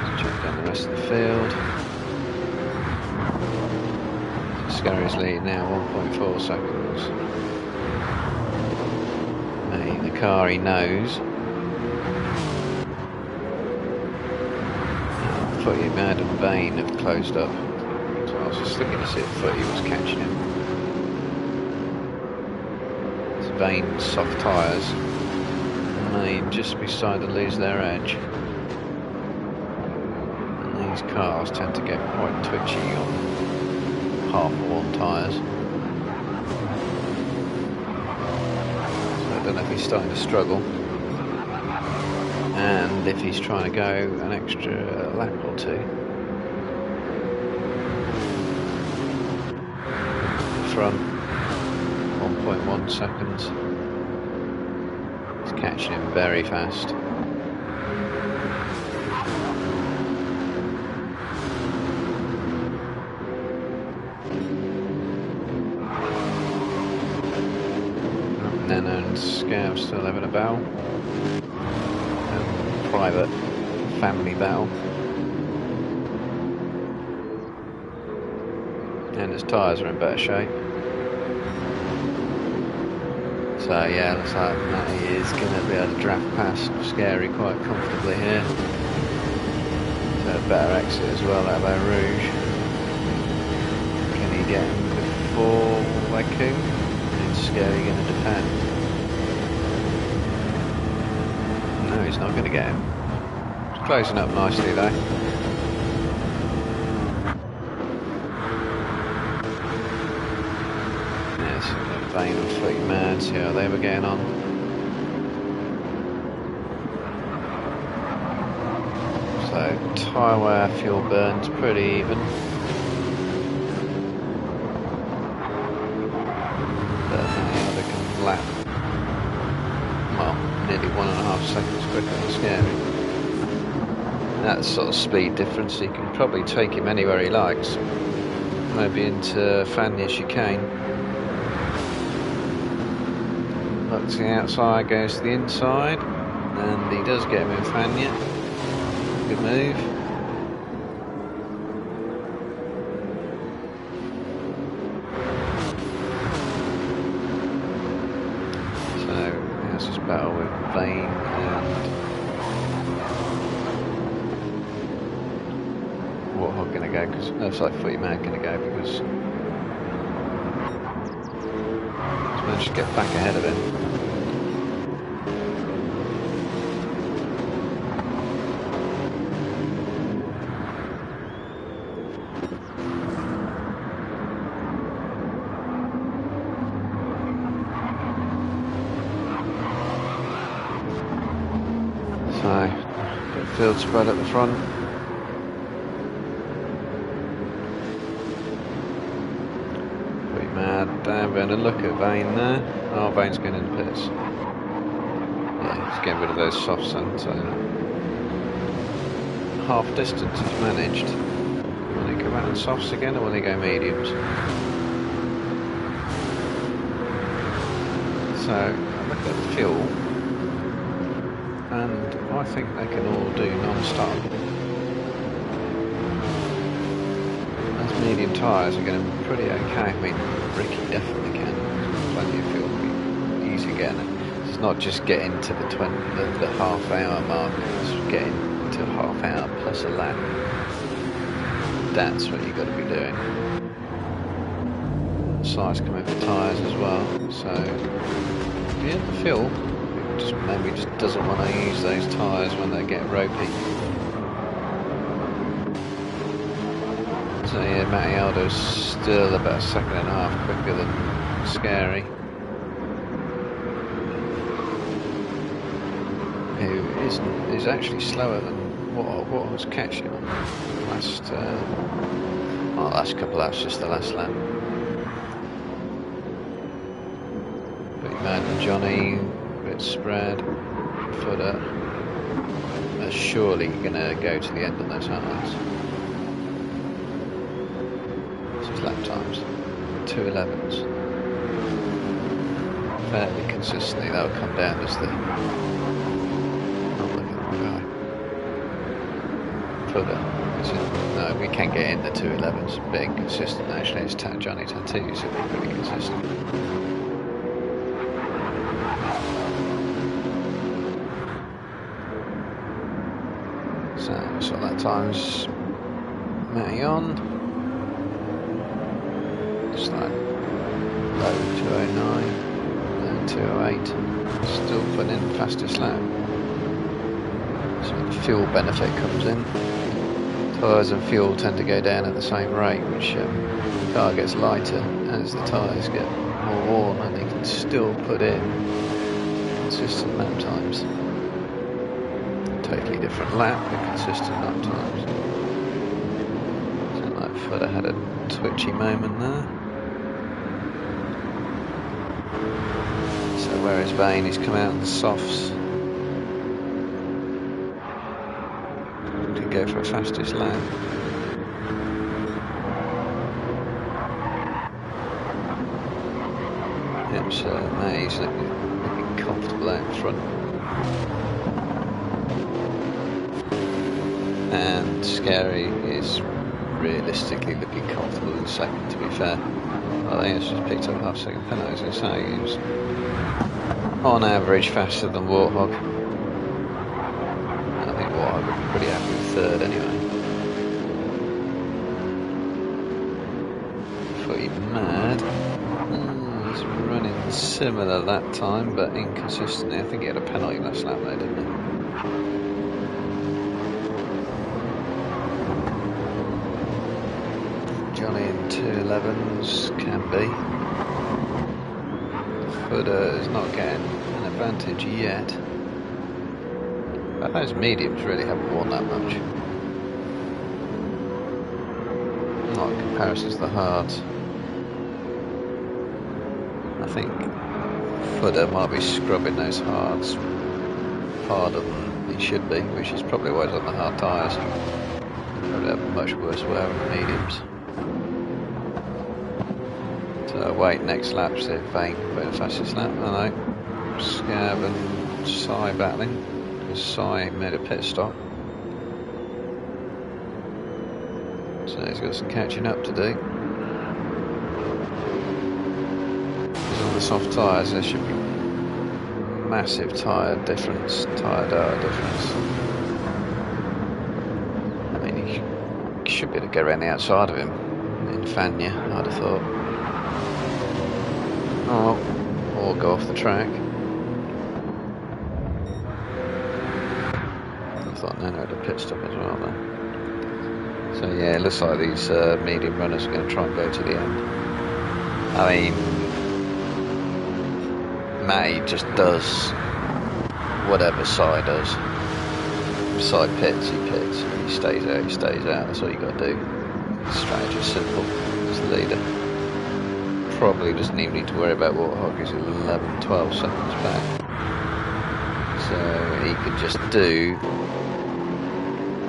Let's check down the rest of the field. Scary's lead now, 1.4 seconds. The car he knows. Footy, Mad and Vane have closed up. So I was just looking to see if Footy was catching him. It's Vane's soft tyres may just be starting to lose their edge. And these cars tend to get quite twitchy on half-worn tyres. I don't know if he's starting to struggle and if he's trying to go an extra lap or two. Front 1.1 seconds. He's catching him very fast. Nana and Scav still having a battle. Private family battle. And his tyres are in better shape. So yeah, looks like Matty is going to be able to draft past Scary quite comfortably here. So a better exit as well out of Eau Rouge. Can he get him before Waku? Is Scary going to depend? No, he's not going to get him. He's closing up nicely though. Yes, Vane and Fleet Mad, see how they were getting on. So, tyre wear, fuel burns pretty even. But they can lap, well, nearly 1.5 seconds quicker than Scary. That sort of speed difference, he can probably take him anywhere he likes. Maybe into Fania chicane. Looks to the outside, goes to the inside, and he does get him in Fania. Good move. So, here's his battle with Vane and Warthog going to go? Because no, sorry, Footy Mad going to go because he's managed to get back ahead of him. So, bit of field spread at the front. We're going to look at Vane there. Oh, Vane's going in the pits. Yeah, he's getting rid of those softs then, so half distance is managed. Will he go around softs again or will he go mediums? So, I look at the fuel and I think they can all do non-stop. Those medium tyres are going to be pretty okay. I mean, Ricky definitely can. There's plenty of fuel, be easy getting it. It's not just getting to the half hour mark, it's getting to a half hour plus a lap. That's what you've got to be doing. Size coming for tyres as well, so yeah, the fuel maybe just doesn't want to use those tyres when they get ropey. So yeah, Matty Aldo's still about a second and a half quicker than Scary, who is actually slower than what was catching on last couple of laps, just the last lap. Pretty Mad and Johnny, a bit spread, Footer. They're surely going to go to the end on those hards. Lap times 2:11s fairly consistently. That will come down as the look at the wrong guy. Footer. No, we can get in the 2:11s. Bit inconsistent actually. It's Johnny Tattoos who'll be pretty consistent. So that times Matty on. Just like low 209 and 208, still putting in the fastest lap. So the fuel benefit comes in. Tyres and fuel tend to go down at the same rate, which the car gets lighter as the tyres get more worn, and they can still put in consistent lap times. Totally different lap but consistent lap times. So like Footer had a twitchy moment there. So whereas Vane, he's come out in the softs. Could go for a fastest lap. Yep, so Matty's looking comfortable out in front. And Scary is realistically looking comfortable in second, to be fair. I think it's just picked up half second penalties, as I say. He was on average faster than Warthog. I think Warthog would be pretty happy with third anyway. Footy Mad. He's running similar that time, but inconsistently. I think he had a penalty last lap though, didn't he? Johnny in 2:11s can be. Footer is not getting an advantage yet. But those mediums really haven't won that much. Not in comparison to the hards. I think Footer might be scrubbing those hards harder than he should be, which is probably why he's on the hard tyres. Probably have much worse wear on the mediums. So wait, next lap, see if Vane can put the fastest lap. I know. Scab and Sai battling, because Sai made a pit stop. So he's got some catching up to do. Because on the soft tyres there should be massive tyre difference, tyre hour difference. I mean, he should be able to go around the outside of him in Fania, I'd have thought. Oh, or go off the track. I thought Nano had a pit stop as well though. So yeah, it looks like these medium runners are going to try and go to the end. I mean, Matty just does whatever Sai does. If Sai pits, he pits. If he stays out, he stays out. That's all you got to do. Strategy is simple. As the leader, probably doesn't even need to worry about Warthog. He's 11, 12 seconds back. So he could just do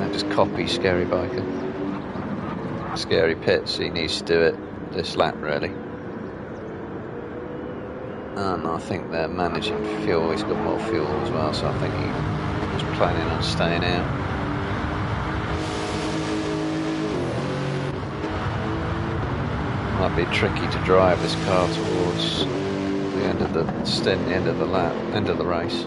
and just copy Scary Biker. Scary pits. He needs to do it this lap really. And I think they're managing fuel. He's got more fuel as well, so I think he was planning on staying out. Might be tricky to drive this car towards the end of the stint, the end of the lap, end of the race.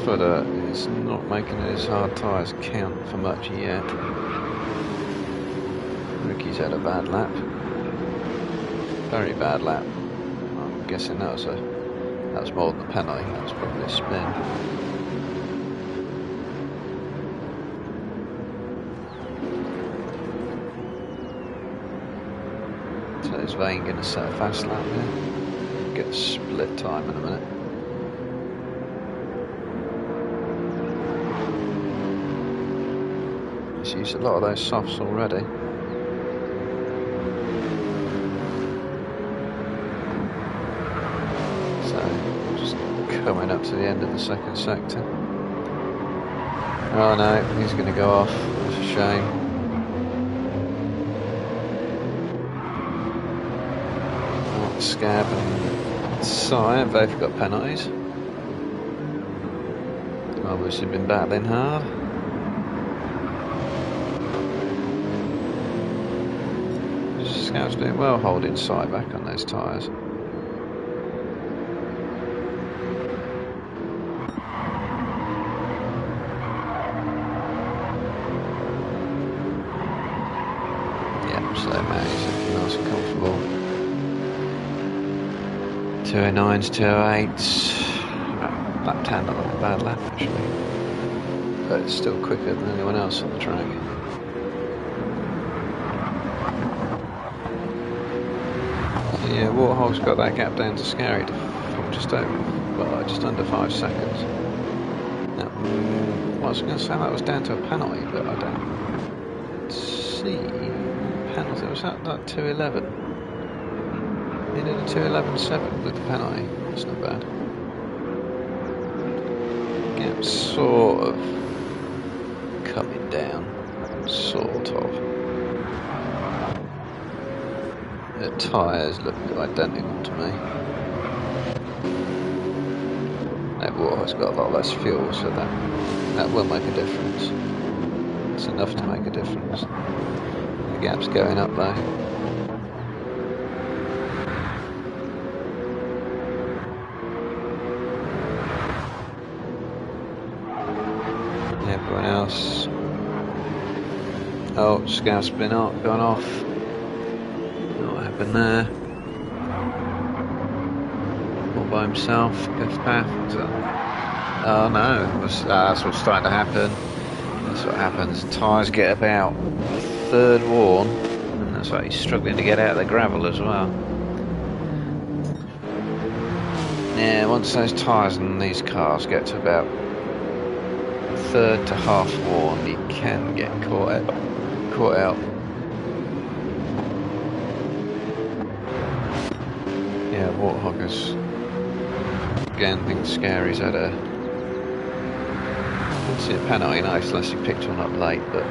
Footer is not making his hard tyres count for much yet. Ricky's had a bad lap. Very bad lap. I'm guessing that was more than the penalty. That was probably a spin. So is Vane going to set a fast lap here? Get split time in a minute. He's used a lot of those softs already. So, just coming up to the end of the second sector. Oh no, he's going to go off. That's a shame. Oh, Scab and Sai, both got penalties. Obviously been battling hard. Scouts doing well holding Sai back on those tyres. Yeah, so Matty's looking nice and comfortable. 209s, 208s. Lap 10, not like a bad lap actually. But it's still quicker than anyone else on the track. Yeah, Warthog's got that gap down to Scary from just under 5 seconds. Now, I was going to say that was down to a penalty, but I don't see penalty. Was that 2:11? He did a 2:11.7 with the penalty. That's not bad. Gap sort of coming down, sort of. The tyres look identical to me. That Warthog's got a lot less fuel, so that will make a difference. It's enough to make a difference. The gap's going up though. Everyone else. Oh, Scout's been gone off. What happened there? All by himself, fifth path. Oh no, that's what's starting to happen. That's what happens. Tyres get about a third worn, and that's why he's struggling to get out of the gravel as well. Yeah, once those tyres in these cars get to about a third to half worn, you can get caught out. Yeah, Warthog is again. I think Scary's had a. I didn't see a penalty, nice, unless he picked one up late, but it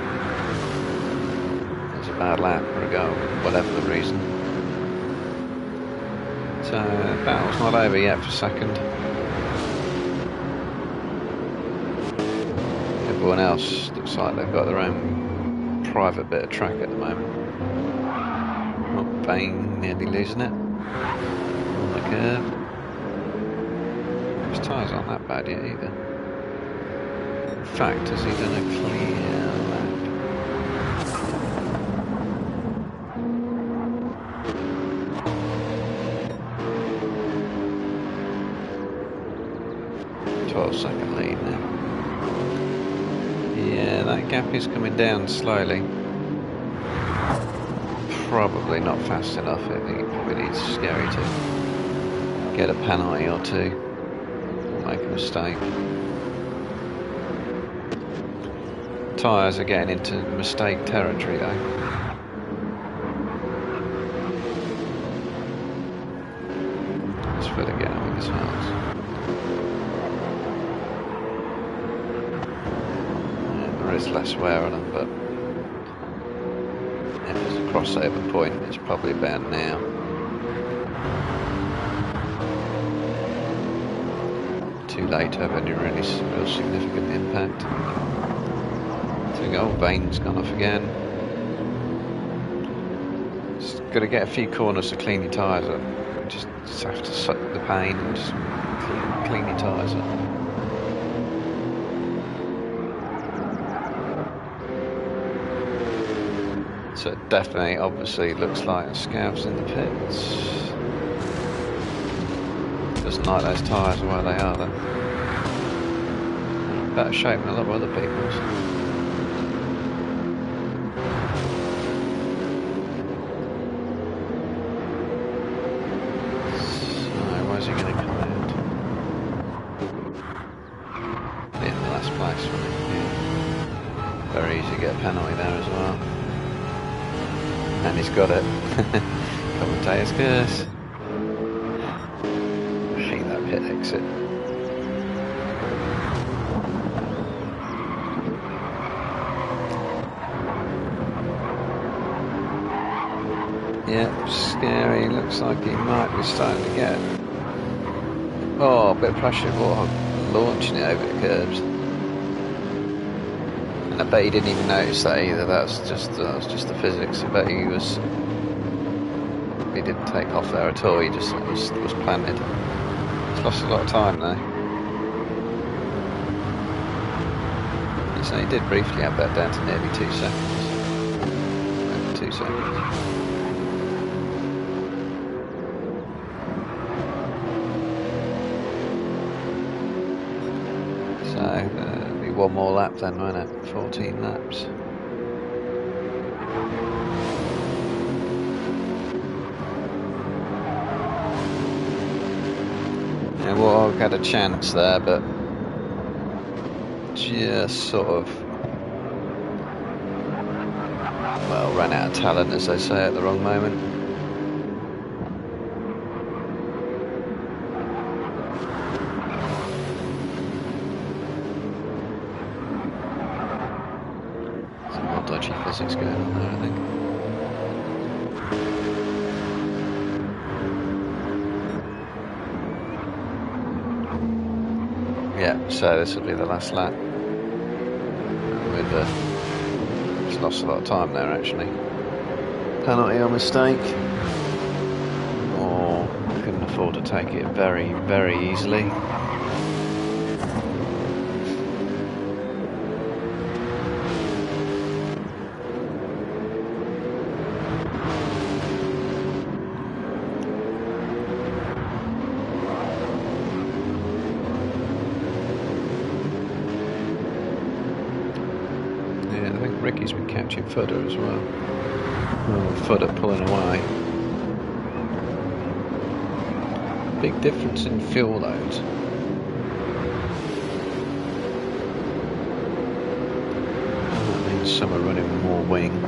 was a bad lap, whatever the reason. So battle's not over yet for second. Everyone else looks like they've got their own private bit of track at the moment. Not Bane nearly losing it. curve. His tyres aren't that bad yet either. In fact, has he done a clear lap? Second lead now. Yeah, that gap is coming down slowly. Probably not fast enough. I think it probably needs Scary to get a penalty or two or make a mistake. Tyres are getting into mistake territory though. Let's fill again with this house. There is less wear on them, but if there's a crossover point, it's probably about now. Too late to have any really real significant impact. I think, oh, Vane's gone off again. Just got to get a few corners to clean your tyres up. Just have to suck the pain and just clean your tyres up. So it definitely, obviously, looks like Scav's in the pits. Doesn't like those tyres where they are, though. Better shape than a lot of other people's. So, where's he going to come out? In the last place, really. Yeah. Very easy to get a penalty there as well. And he's got it. Commentator's curse. I hate that pit exit. Yeah, Scary. Looks like he might be starting to get. Oh, a bit of pressure water launching it over the curbs. And I bet he didn't even notice that either. That was just the physics. I bet he didn't take off there at all. He just was planted. He's lost a lot of time though. So he did briefly have that down to nearly 2 seconds. Over 2 seconds. So there'll be one more lap then, won't it? 14 laps. Yeah, well, I've had a chance there, but just sort of, well, ran out of talent, as they say, at the wrong moment. Some more dodgy physics going on there, I think. Yeah, so this will be the last lap. He's lost a lot of time there, actually. Penalty or mistake, or couldn't afford to take it very, very easily. Ricky's been catching footer as well. Footer pulling away. Big difference in fuel loads. That means some are running more wing.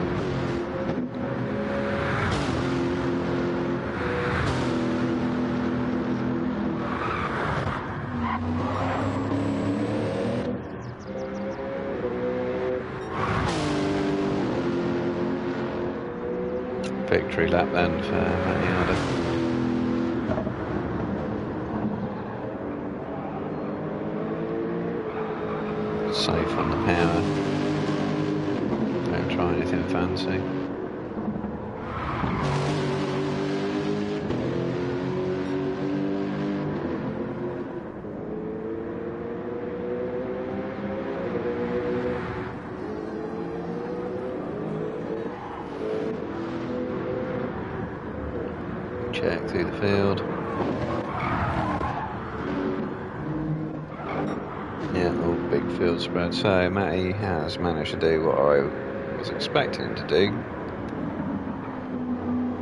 Victory lap then for Maniata. Safe on the power. Don't try anything fancy. Check through the field. Yeah, all big field spread. So Matty has managed to do what I was expecting him to do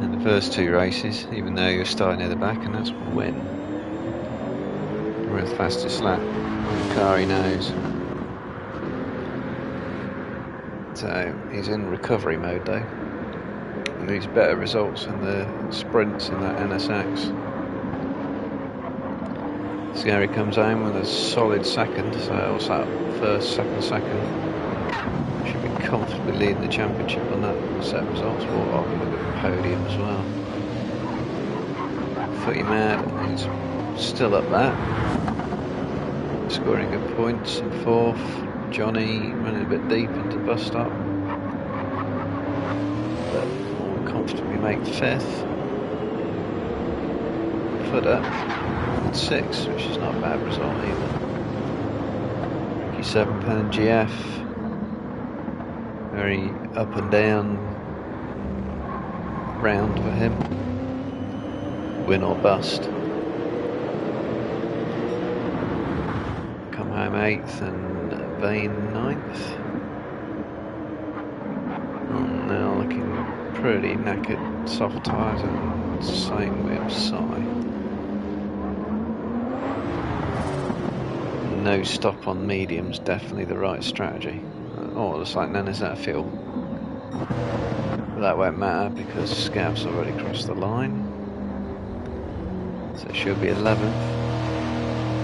in the first two races, even though you're starting near the back, and that's win. We're the fastest lap. The car he knows. So he's in recovery mode though. And needs better results in the sprints in that NSX. Scary comes home with a solid second, so what's that? First, second. Should be comfortably leading the championship on that set of results. Warthog with a podium as well. Footy Mad is still up there, scoring good points in fourth. Johnny running a bit deep into the bus stop, but will comfortably make fifth. Footer at sixth, which is not a bad result either. Ricky 7pen GF, very up and down round for him. Win or bust. Come home 8th and Vane 9th. Now looking pretty knackered, soft tyres, and same with Psy. No stop on mediums, definitely the right strategy. Oh, it looks like none is that fuel. But that won't matter because Scav's already crossed the line. So it should be 11th.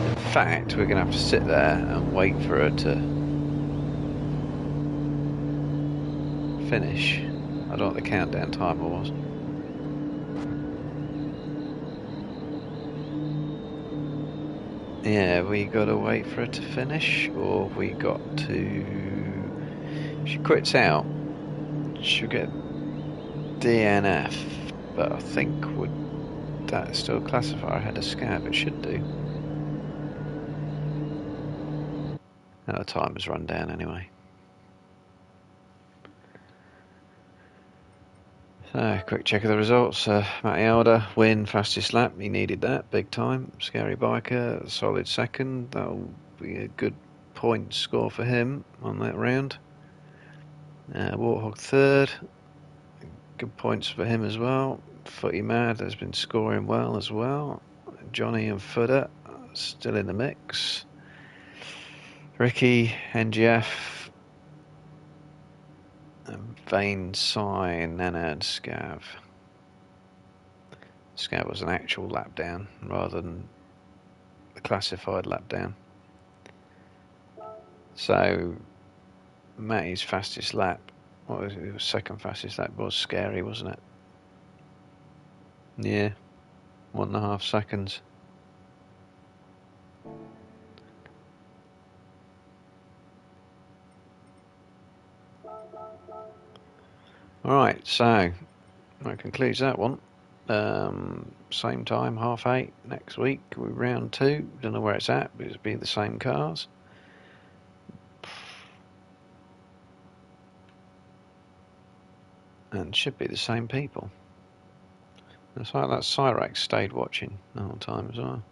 In fact, we're going to have to sit there and wait for her to finish. I don't know what the countdown timer was. Yeah, we got to wait for her to finish, or we got to... If she quits out, she'll get DNF, but I think would that still classify her ahead of Scav? It should do. Now the timer's run down anyway. So, quick check of the results. Matty Elder, win, fastest lap. He needed that, big time. Scary Biker, solid second. That'll be a good point score for him on that round. Warthog third. Good points for him as well. Footy Mad has been scoring well as well. Johnny and Footer still in the mix. Ricky, NGF, Vane, Psy, Nana and Scav. Scav was an actual lap down rather than a classified lap down. So Matty's fastest lap, what was it? It was second fastest lap, was Scary, wasn't it? Yeah, 1.5 seconds. Alright, so that concludes that one. Same time, 8:30 next week, we're round 2. Don't know where it's at, but it'll be the same cars. And should be the same people. Looks like that Cyrax stayed watching the whole time as well.